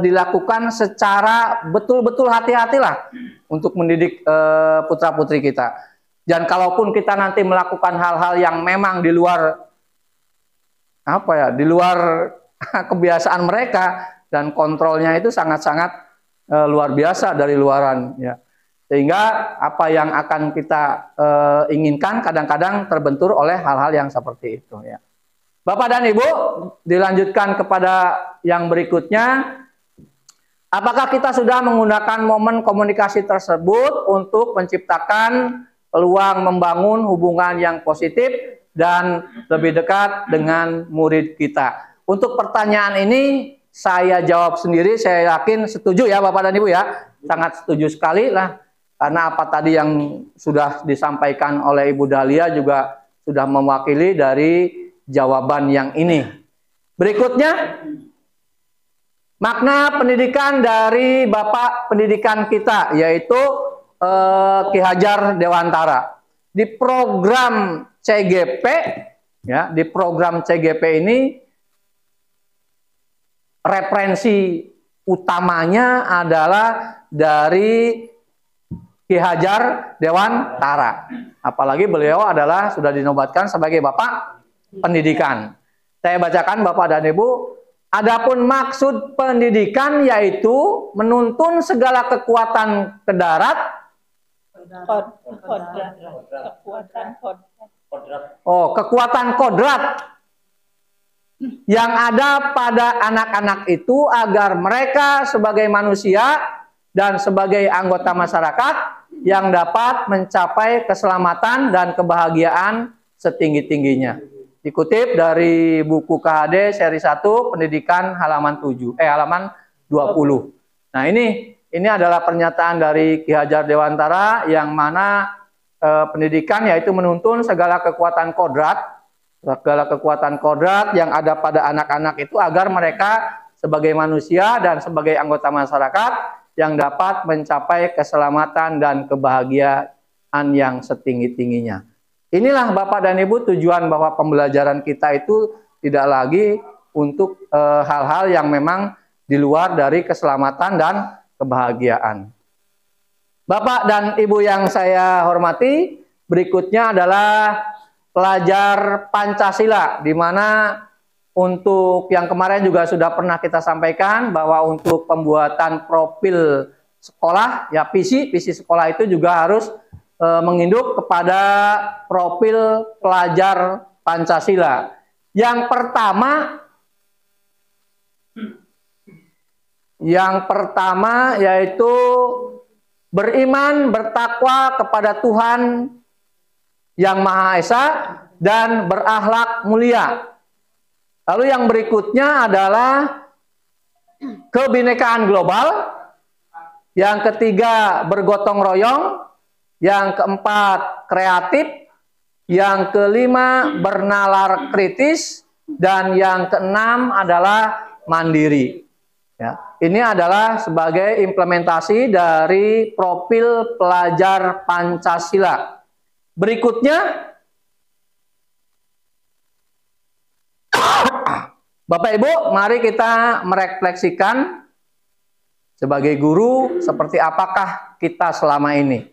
dilakukan secara betul-betul hati-hatilah untuk mendidik putra-putri kita. Dan kalaupun kita nanti melakukan hal-hal yang memang di luar apa ya, di luar kebiasaan mereka dan kontrolnya itu sangat-sangat luar biasa dari luaran ya. Sehingga apa yang akan kita inginkan kadang-kadang terbentur oleh hal-hal yang seperti itu ya. Bapak dan Ibu, dilanjutkan kepada yang berikutnya. Apakah kita sudah menggunakan momen komunikasi tersebut untuk menciptakan peluang membangun hubungan yang positif dan lebih dekat dengan murid kita? Untuk pertanyaan ini saya jawab sendiri, saya yakin setuju ya Bapak dan Ibu ya. Sangat setuju sekali lah. Karena apa tadi yang sudah disampaikan oleh Ibu Dahlia juga sudah mewakili dari jawaban yang ini. Berikutnya, makna pendidikan dari Bapak pendidikan kita, yaitu Ki Hajar Dewantara. Di program CGP, ya, di program CGP ini referensi utamanya adalah dari Ki Hajar Dewantara. Apalagi beliau adalah sudah dinobatkan sebagai Bapak Pendidikan. Saya bacakan Bapak dan Ibu. Adapun maksud pendidikan yaitu menuntun segala kekuatan ke darat. Kekuatan kodrat yang ada pada anak-anak itu agar mereka sebagai manusia dan sebagai anggota masyarakat yang dapat mencapai keselamatan dan kebahagiaan setinggi-tingginya. Dikutip dari buku KHD seri 1 Pendidikan halaman 20. Nah, ini adalah pernyataan dari Ki Hajar Dewantara yang mana pendidikan yaitu menuntun segala kekuatan kodrat yang ada pada anak-anak itu agar mereka sebagai manusia dan sebagai anggota masyarakat yang dapat mencapai keselamatan dan kebahagiaan yang setinggi-tingginya. Inilah Bapak dan Ibu tujuan bahwa pembelajaran kita itu tidak lagi untuk hal-hal yang memang di luar dari keselamatan dan kebahagiaan. Bapak dan Ibu yang saya hormati, berikutnya adalah pelajar Pancasila, di mana untuk yang kemarin juga sudah pernah kita sampaikan bahwa untuk pembuatan profil sekolah, ya visi sekolah itu juga harus menginduk kepada profil pelajar Pancasila. Yang pertama yaitu beriman, bertakwa kepada Tuhan Yang Maha Esa dan berakhlak mulia. Lalu yang berikutnya adalah kebinekaan global. Yang ketiga bergotong royong. Yang keempat kreatif, yang kelima bernalar kritis, dan yang keenam adalah mandiri. Ya, ini adalah sebagai implementasi dari profil pelajar Pancasila. Berikutnya, Bapak Ibu, mari kita merefleksikan sebagai guru seperti apakah kita selama ini.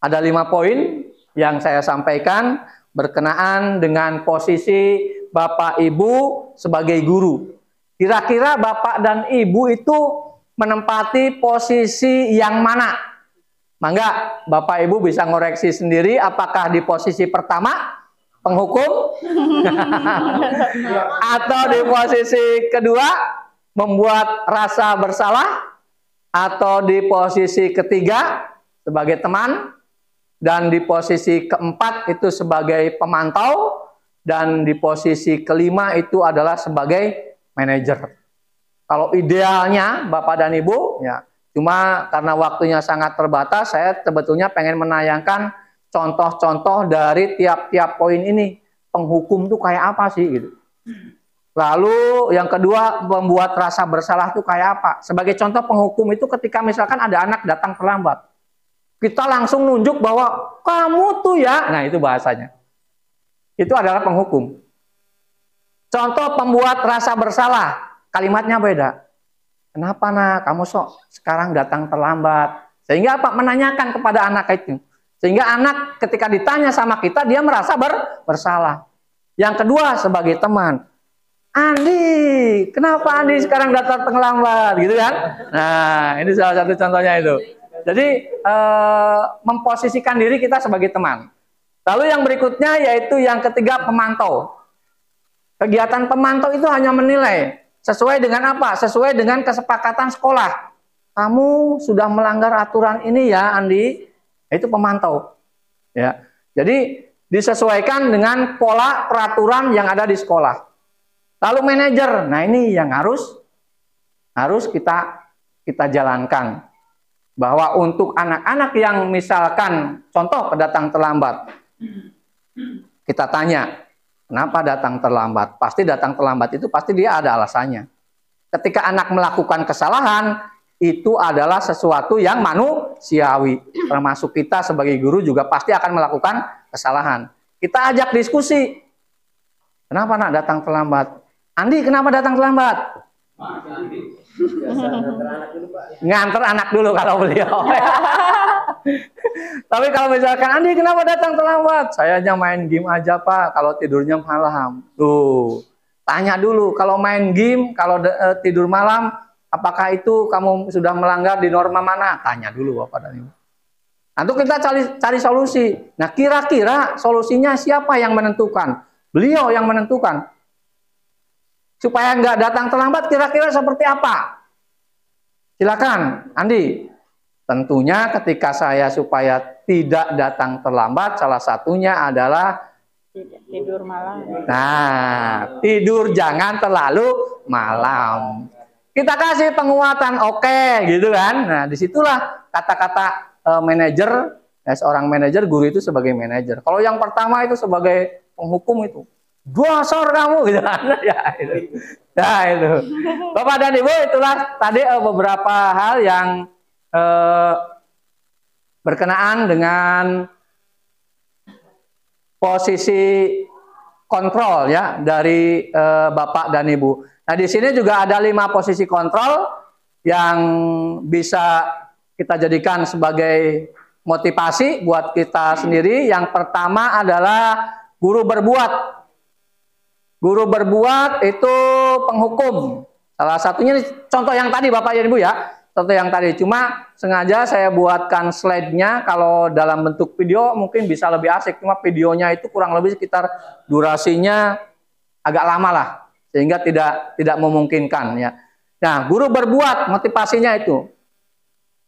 Ada 5 poin yang saya sampaikan berkenaan dengan posisi Bapak Ibu sebagai guru. Kira-kira Bapak dan Ibu itu menempati posisi yang mana? Mangga Bapak Ibu bisa ngoreksi sendiri apakah di posisi pertama penghukum atau di posisi kedua membuat rasa bersalah, atau di posisi ketiga sebagai teman, dan di posisi keempat itu sebagai pemantau, dan di posisi kelima itu adalah sebagai manajer. Kalau idealnya Bapak dan Ibu, ya, cuma karena waktunya sangat terbatas, saya sebetulnya pengen menayangkan contoh-contoh dari tiap-tiap poin ini. Penghukum tuh kayak apa sih gitu. Lalu yang kedua, membuat rasa bersalah tuh kayak apa. Sebagai contoh penghukum itu ketika misalkan ada anak datang terlambat, kita langsung nunjuk bahwa kamu tuh ya, nah itu bahasanya. Itu adalah penghukum. Contoh pembuat rasa bersalah, kalimatnya beda. Kenapa nak, kamu sok sekarang datang terlambat? Sehingga apa? Menanyakan kepada anak itu. Sehingga anak ketika ditanya sama kita, dia merasa bersalah. Yang kedua sebagai teman. Andi, kenapa Andi sekarang datang terlambat? Gitu kan? Nah, ini salah satu contohnya itu. Jadi memposisikan diri kita sebagai teman. Lalu yang berikutnya yaitu yang ketiga, pemantau. Kegiatan pemantau itu hanya menilai sesuai dengan apa? Sesuai dengan kesepakatan sekolah. Kamu sudah melanggar aturan ini ya, Andi. Itu pemantau. Ya. Jadi disesuaikan dengan pola peraturan yang ada di sekolah. Lalu manajer. Nah, ini yang harus kita jalankan. Bahwa untuk anak-anak yang misalkan contoh datang terlambat, kita tanya, kenapa datang terlambat? Pasti datang terlambat itu pasti dia ada alasannya. ketika anak melakukan kesalahan, itu adalah sesuatu yang manusiawi. Termasuk kita sebagai guru juga pasti akan melakukan kesalahan. Kita ajak diskusi. Kenapa nak datang terlambat? Andi, kenapa datang terlambat? Nganter anak dulu kalau beliau. Tapi kalau misalkan Andi, kenapa datang terlambat? Saya hanya main game aja Pak, kalau tidurnya malam. Tuh, tanya dulu, kalau main game, kalau tidur malam, apakah itu kamu sudah melanggar di norma mana? Tanya dulu Bapak dan Ibu. Nanti kita cari solusi. Nah, kira-kira solusinya siapa yang menentukan? Beliau yang menentukan. Supaya nggak datang terlambat, kira-kira seperti apa? Silakan, Andi. Tentunya ketika saya supaya tidak datang terlambat, salah satunya adalah Tidur malam. nah, tidur jangan terlalu malam. Kita kasih penguatan, oke, gitu kan? Nah, disitulah kata-kata manajer, seorang manajer, guru itu sebagai manajer. Kalau yang pertama itu sebagai penghukum itu, dasar kamu, gitu kan? Ya, itu. Nah, itu. Bapak dan Ibu, itulah tadi beberapa hal yang berkenaan dengan posisi kontrol ya dari Bapak dan Ibu. Nah, di sini juga ada 5 posisi kontrol yang bisa kita jadikan sebagai motivasi buat kita sendiri. Yang pertama adalah guru berbuat. Guru berbuat itu penghukum. Salah satunya contoh yang tadi Bapak dan Ibu ya. Contoh yang tadi, cuma sengaja saya buatkan slide-nya, kalau dalam bentuk video mungkin bisa lebih asik, cuma videonya itu kurang lebih sekitar durasinya agak lama lah, sehingga tidak memungkinkan ya. Nah, guru berbuat motivasinya itu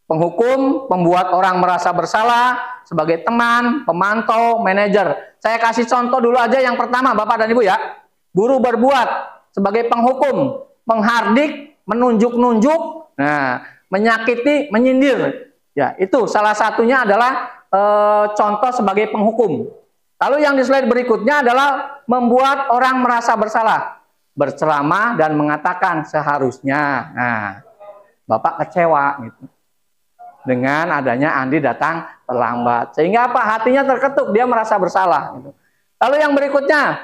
penghukum, pembuat orang merasa bersalah, sebagai teman, pemantau, manajer. Saya kasih contoh dulu aja yang pertama Bapak dan Ibu ya. Guru berbuat sebagai penghukum, menghardik, menunjuk-nunjuk, nah, menyakiti, menyindir. Ya, itu salah satunya adalah contoh sebagai penghukum. Lalu yang di slide berikutnya adalah membuat orang merasa bersalah, berceramah dan mengatakan seharusnya. Nah, Bapak kecewa gitu dengan adanya Andi datang terlambat, sehingga apa? Hatinya terketuk, dia merasa bersalah gitu. Lalu yang berikutnya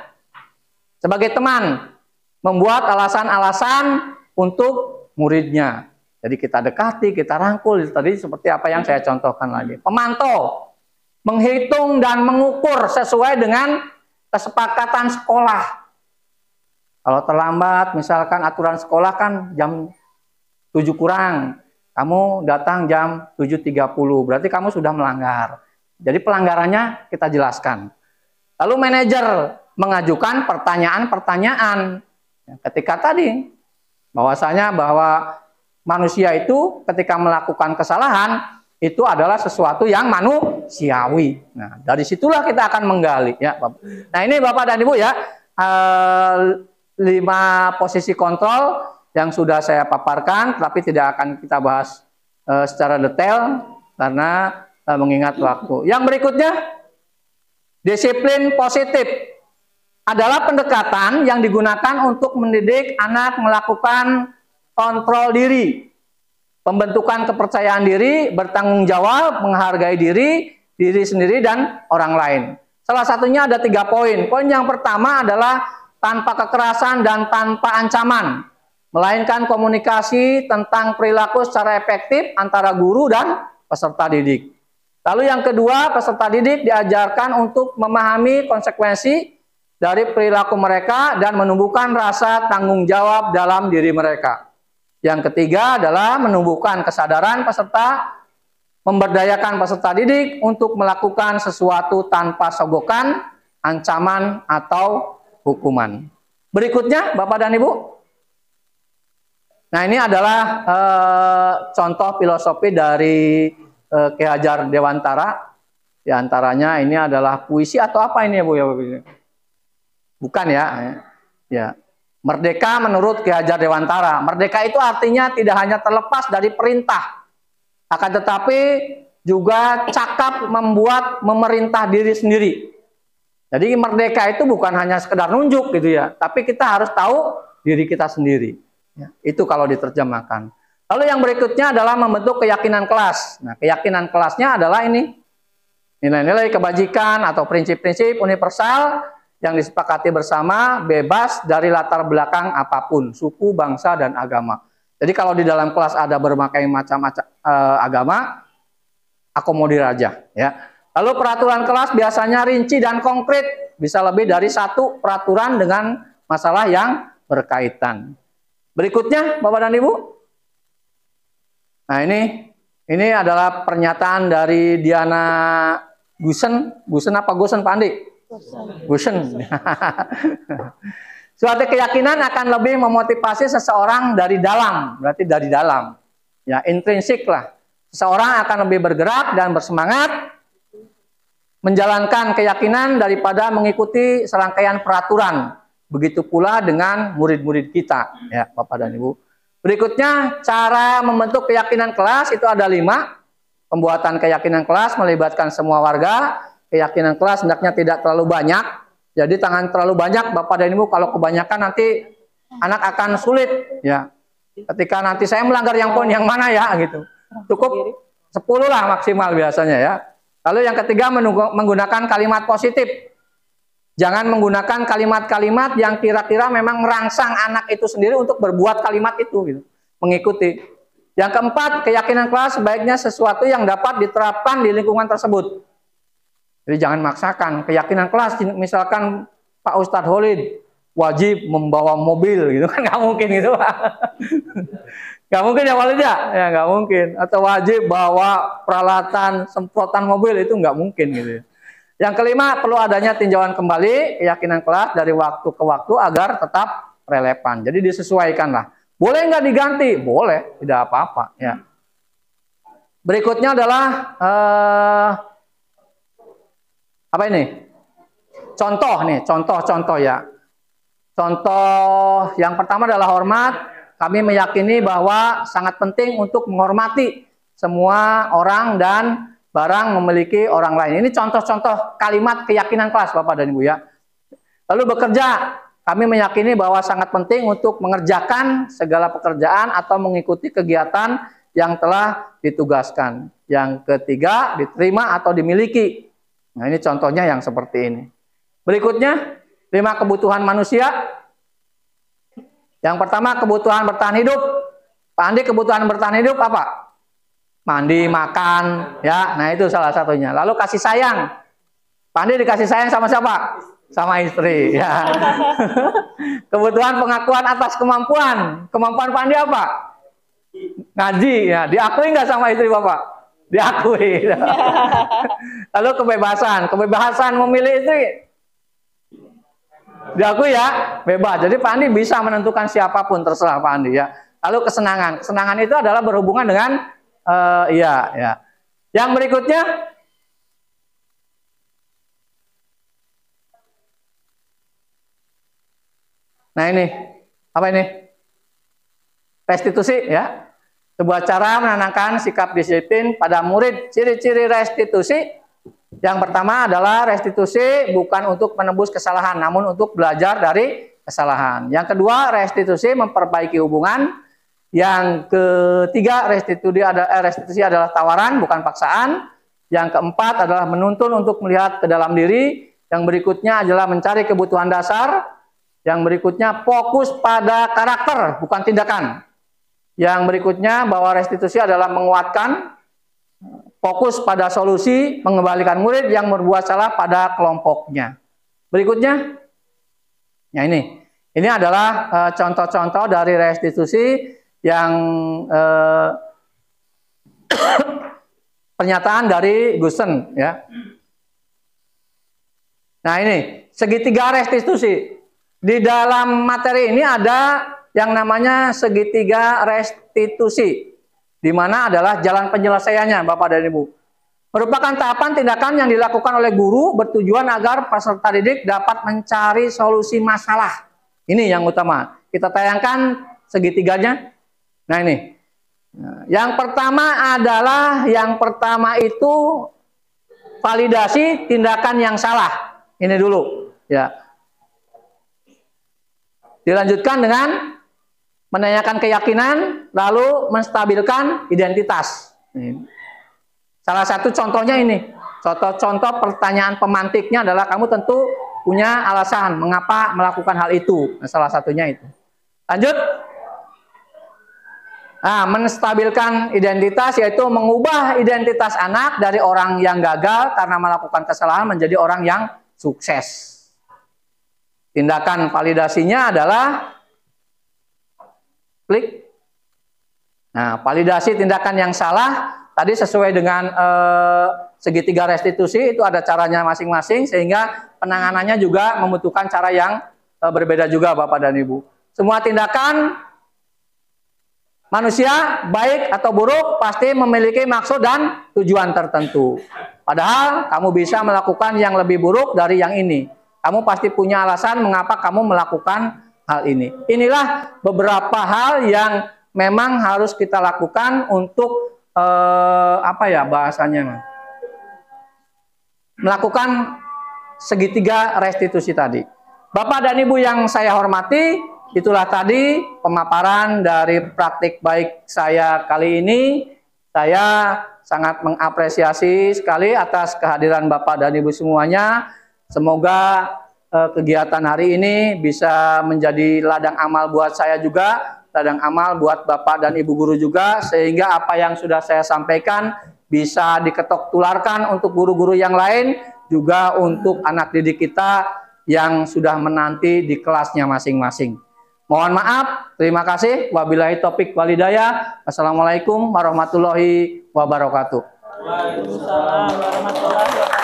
sebagai teman, membuat alasan-alasan untuk muridnya. Jadi kita dekati, kita rangkul, tadi seperti apa yang saya contohkan lagi. Pemantau, menghitung dan mengukur sesuai dengan kesepakatan sekolah. Kalau terlambat, misalkan aturan sekolah kan jam 7 kurang, kamu datang jam 7.30, berarti kamu sudah melanggar. Jadi pelanggarannya kita jelaskan. Lalu manajer mengajukan pertanyaan-pertanyaan. Ketika tadi, bahwasanya bahwa manusia itu ketika melakukan kesalahan itu adalah sesuatu yang manusiawi. Nah, dari situlah kita akan menggali ya, Bapak. Nah, ini Bapak dan Ibu ya, 5 posisi kontrol yang sudah saya paparkan, tapi tidak akan kita bahas secara detail karena mengingat waktu. Yang berikutnya, disiplin positif adalah pendekatan yang digunakan untuk mendidik anak melakukan kontrol diri, pembentukan kepercayaan diri, bertanggung jawab, menghargai diri sendiri dan orang lain. Salah satunya ada 3 poin. Poin yang pertama adalah tanpa kekerasan dan tanpa ancaman, melainkan komunikasi tentang perilaku secara efektif antara guru dan peserta didik. Lalu yang kedua, peserta didik diajarkan untuk memahami konsekuensi dari perilaku mereka dan menumbuhkan rasa tanggung jawab dalam diri mereka. Yang ketiga adalah menumbuhkan kesadaran peserta, memberdayakan peserta didik untuk melakukan sesuatu tanpa sogokan, ancaman, atau hukuman. Berikutnya, Bapak dan Ibu. Nah, ini adalah contoh filosofi dari Ki Hajar Dewantara. Di antaranya ini adalah puisi atau apa ini ya Bu? Bukan ya. Ya. Merdeka menurut Ki Hajar Dewantara. Merdeka itu artinya tidak hanya terlepas dari perintah, akan tetapi juga cakap membuat memerintah diri sendiri. Jadi merdeka itu bukan hanya sekedar nunjuk gitu ya, tapi kita harus tahu diri kita sendiri. Ya, itu kalau diterjemahkan. Lalu yang berikutnya adalah membentuk keyakinan kelas. Nah, keyakinan kelasnya adalah ini. Nilai-nilai kebajikan atau prinsip-prinsip universal yang disepakati bersama, bebas dari latar belakang apapun, suku, bangsa, dan agama. Jadi kalau di dalam kelas ada berbagai macam agama, akomodir aja. Ya. Lalu peraturan kelas biasanya rinci dan konkret, bisa lebih dari satu peraturan dengan masalah yang berkaitan. Berikutnya, Bapak dan Ibu. Nah, ini adalah pernyataan dari Diana Gusen. Gusen apa Gusen, Pak Andi? Gusen. Suatu keyakinan akan lebih memotivasi seseorang dari dalam, berarti dari dalam. Ya, intrinsik lah. Seseorang akan lebih bergerak dan bersemangat menjalankan keyakinan daripada mengikuti serangkaian peraturan. Begitu pula dengan murid-murid kita, ya, Bapak dan Ibu. Berikutnya, cara membentuk keyakinan kelas itu ada 5. Pembuatan keyakinan kelas melibatkan semua warga. Keyakinan kelas hendaknya tidak terlalu banyak. Jadi jangan terlalu banyak, Bapak dan Ibu. Kalau kebanyakan nanti anak akan sulit. Ya, ketika nanti saya melanggar yang poin yang mana ya, gitu. Cukup 10 lah maksimal biasanya ya. Lalu yang ketiga, menggunakan kalimat positif. Jangan menggunakan kalimat-kalimat yang kira-kira memang merangsang anak itu sendiri untuk berbuat kalimat itu, gitu, mengikuti. Yang keempat, keyakinan kelas sebaiknya sesuatu yang dapat diterapkan di lingkungan tersebut. Jadi jangan maksakan keyakinan kelas. Misalkan Pak Ustadz Holid wajib membawa mobil, gitu kan, nggak mungkin gitu, Pak. Nggak mungkin ya, Walid ya, nggak mungkin. Atau wajib bawa peralatan semprotan mobil, itu nggak mungkin gitu. Yang kelima, perlu adanya tinjauan kembali keyakinan kelas dari waktu ke waktu agar tetap relevan. Jadi disesuaikanlah. Boleh nggak diganti? Boleh, tidak apa-apa. Ya. Berikutnya adalah apa ini? Contoh nih, contoh ya. Contoh yang pertama adalah hormat. Kami meyakini bahwa sangat penting untuk menghormati semua orang dan barang memiliki orang lain. Ini contoh-contoh kalimat keyakinan kelas, Bapak dan Ibu ya. Lalu bekerja, kami meyakini bahwa sangat penting untuk mengerjakan segala pekerjaan atau mengikuti kegiatan yang telah ditugaskan. Yang ketiga, diterima atau dimiliki. Nah, ini contohnya yang seperti ini. Berikutnya, 5 kebutuhan manusia. Yang pertama, kebutuhan bertahan hidup. Pak Andi, kebutuhan bertahan hidup apa? Mandi, makan, ya. Nah, itu salah satunya. Lalu kasih sayang. Pak Andi dikasih sayang sama siapa? Sama istri, ya. Kebutuhan pengakuan atas kemampuan. Kemampuan Pak Andi apa? Ngaji, ya. Diakui nggak sama istri Bapak? Diakui. Lalu kebebasan memilih istri. Diakui ya, bebas. Jadi Pak Andi bisa menentukan siapapun, terserah Pak Andi ya. Lalu kesenangan itu adalah berhubungan dengan ya. Yang berikutnya, nah ini apa ini? Restitusi ya. Sebuah cara menanamkan sikap disiplin pada murid. Ciri-ciri restitusi. Yang pertama adalah restitusi bukan untuk menebus kesalahan, namun untuk belajar dari kesalahan. Yang kedua, restitusi memperbaiki hubungan. Yang ketiga, restitusi adalah tawaran, bukan paksaan. Yang keempat adalah menuntun untuk melihat ke dalam diri. Yang berikutnya adalah mencari kebutuhan dasar. Yang berikutnya fokus pada karakter, bukan tindakan. Yang berikutnya bahwa restitusi adalah menguatkan, fokus pada solusi, mengembalikan murid yang berbuat salah pada kelompoknya. Berikutnya, ya ini adalah contoh-contoh dari restitusi yang pernyataan dari Gusen ya. Nah, ini segitiga restitusi. Di dalam materi ini ada yang namanya segitiga restitusi, di mana adalah jalan penyelesaiannya, Bapak dan Ibu. Merupakan tahapan tindakan yang dilakukan oleh guru bertujuan agar peserta didik dapat mencari solusi masalah. Ini yang utama. Kita tayangkan segitiganya. Nah, ini. Yang pertama itu validasi tindakan yang salah. Ini dulu, ya. Dilanjutkan dengan menanyakan keyakinan, lalu menstabilkan identitas. Salah satu contohnya ini, contoh pertanyaan pemantiknya adalah kamu tentu punya alasan mengapa melakukan hal itu. Nah, salah satunya itu. Lanjut. Nah, menstabilkan identitas yaitu mengubah identitas anak dari orang yang gagal karena melakukan kesalahan menjadi orang yang sukses. Tindakan validasinya adalah klik. Nah, validasi tindakan yang salah tadi sesuai dengan segitiga restitusi itu ada caranya masing-masing sehingga penanganannya juga membutuhkan cara yang berbeda juga Bapak dan Ibu. Semua tindakan manusia baik atau buruk pasti memiliki maksud dan tujuan tertentu. Padahal kamu bisa melakukan yang lebih buruk dari yang ini. Kamu pasti punya alasan mengapa kamu melakukan hal ini. Inilah beberapa hal yang memang harus kita lakukan untuk apa ya bahasanya, melakukan segitiga restitusi tadi. Bapak dan Ibu yang saya hormati, itulah tadi pemaparan dari praktik baik saya kali ini. Saya sangat mengapresiasi sekali atas kehadiran Bapak dan Ibu semuanya. Semoga kegiatan hari ini bisa menjadi ladang amal buat saya juga, ladang amal buat Bapak dan Ibu guru juga, sehingga apa yang sudah saya sampaikan bisa diketok tularkan untuk guru-guru yang lain, juga untuk anak didik kita yang sudah menanti di kelasnya masing-masing. Mohon maaf, terima kasih. Wabillahi taufik wal hidayah. Assalamualaikum warahmatullahi wabarakatuh. Waalaikumsalam warahmatullahi wabarakatuh.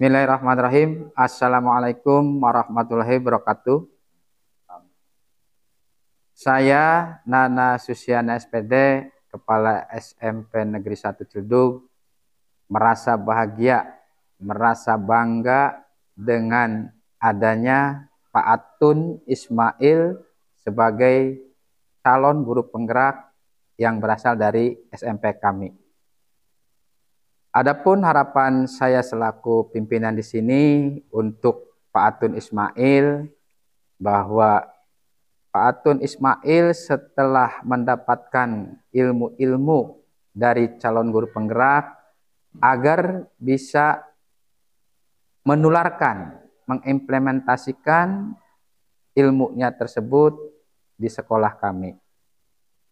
Bismillahirrahmanirrahim. Assalamualaikum warahmatullahi wabarakatuh. Saya Nana Susiana SPD, Kepala SMP Negeri 1 Ciledug, merasa bahagia, merasa bangga dengan adanya Pak Atun Ismail sebagai calon guru penggerak yang berasal dari SMP kami. Adapun harapan saya selaku pimpinan di sini untuk Pak Atun Ismail, bahwa Pak Atun Ismail setelah mendapatkan ilmu-ilmu dari calon guru penggerak agar bisa menularkan, mengimplementasikan ilmunya tersebut di sekolah kami.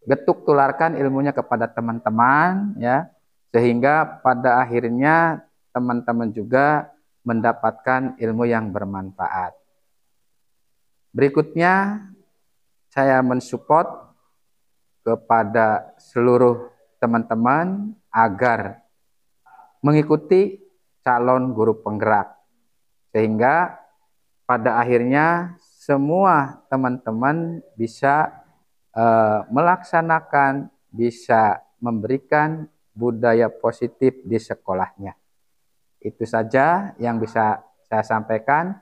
Getuk tularkan ilmunya kepada teman-teman ya, sehingga pada akhirnya teman-teman juga mendapatkan ilmu yang bermanfaat. Berikutnya saya mensupport kepada seluruh teman-teman agar mengikuti calon guru penggerak, sehingga pada akhirnya semua teman-teman bisa melaksanakan, bisa memberikan budaya positif di sekolahnya. Itu saja yang bisa saya sampaikan,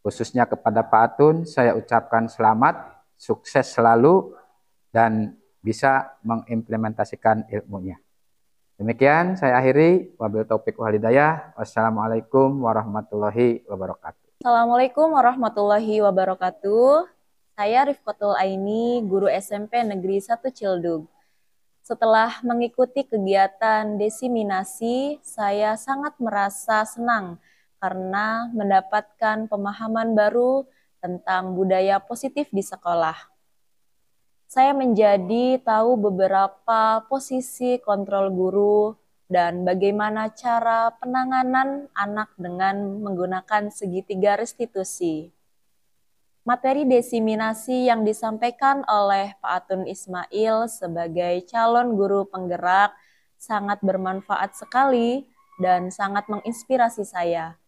khususnya kepada Pak Atun. Saya ucapkan selamat, sukses selalu, dan bisa mengimplementasikan ilmunya. Demikian saya akhiri. Wabillahi taufik wal hidayah. Wassalamualaikum warahmatullahi wabarakatuh. Assalamualaikum warahmatullahi wabarakatuh. Saya Rifqatul Aini, guru SMP Negeri 1 Ciledug. Setelah mengikuti kegiatan desiminasi, saya sangat merasa senang karena mendapatkan pemahaman baru tentang budaya positif di sekolah. Saya menjadi tahu beberapa posisi kontrol guru dan bagaimana cara penanganan anak dengan menggunakan segitiga restitusi. Materi desiminasi yang disampaikan oleh Pak Atun Ismail sebagai calon guru penggerak sangat bermanfaat sekali dan sangat menginspirasi saya.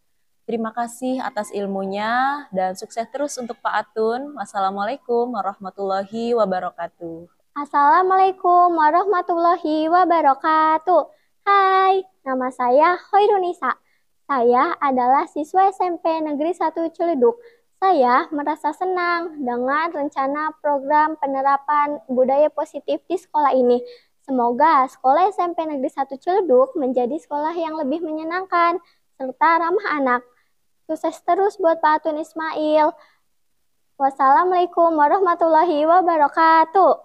Terima kasih atas ilmunya dan sukses terus untuk Pak Atun. Wassalamualaikum warahmatullahi wabarakatuh. Assalamualaikum warahmatullahi wabarakatuh. Hai, nama saya Hoirunisa. Saya adalah siswa SMP Negeri 1 Ciledug. Saya merasa senang dengan rencana program penerapan budaya positif di sekolah ini. Semoga sekolah SMP Negeri 1 Ciledug menjadi sekolah yang lebih menyenangkan serta ramah anak. Sukses terus buat Pak Atun Ismail. Wassalamualaikum warahmatullahi wabarakatuh.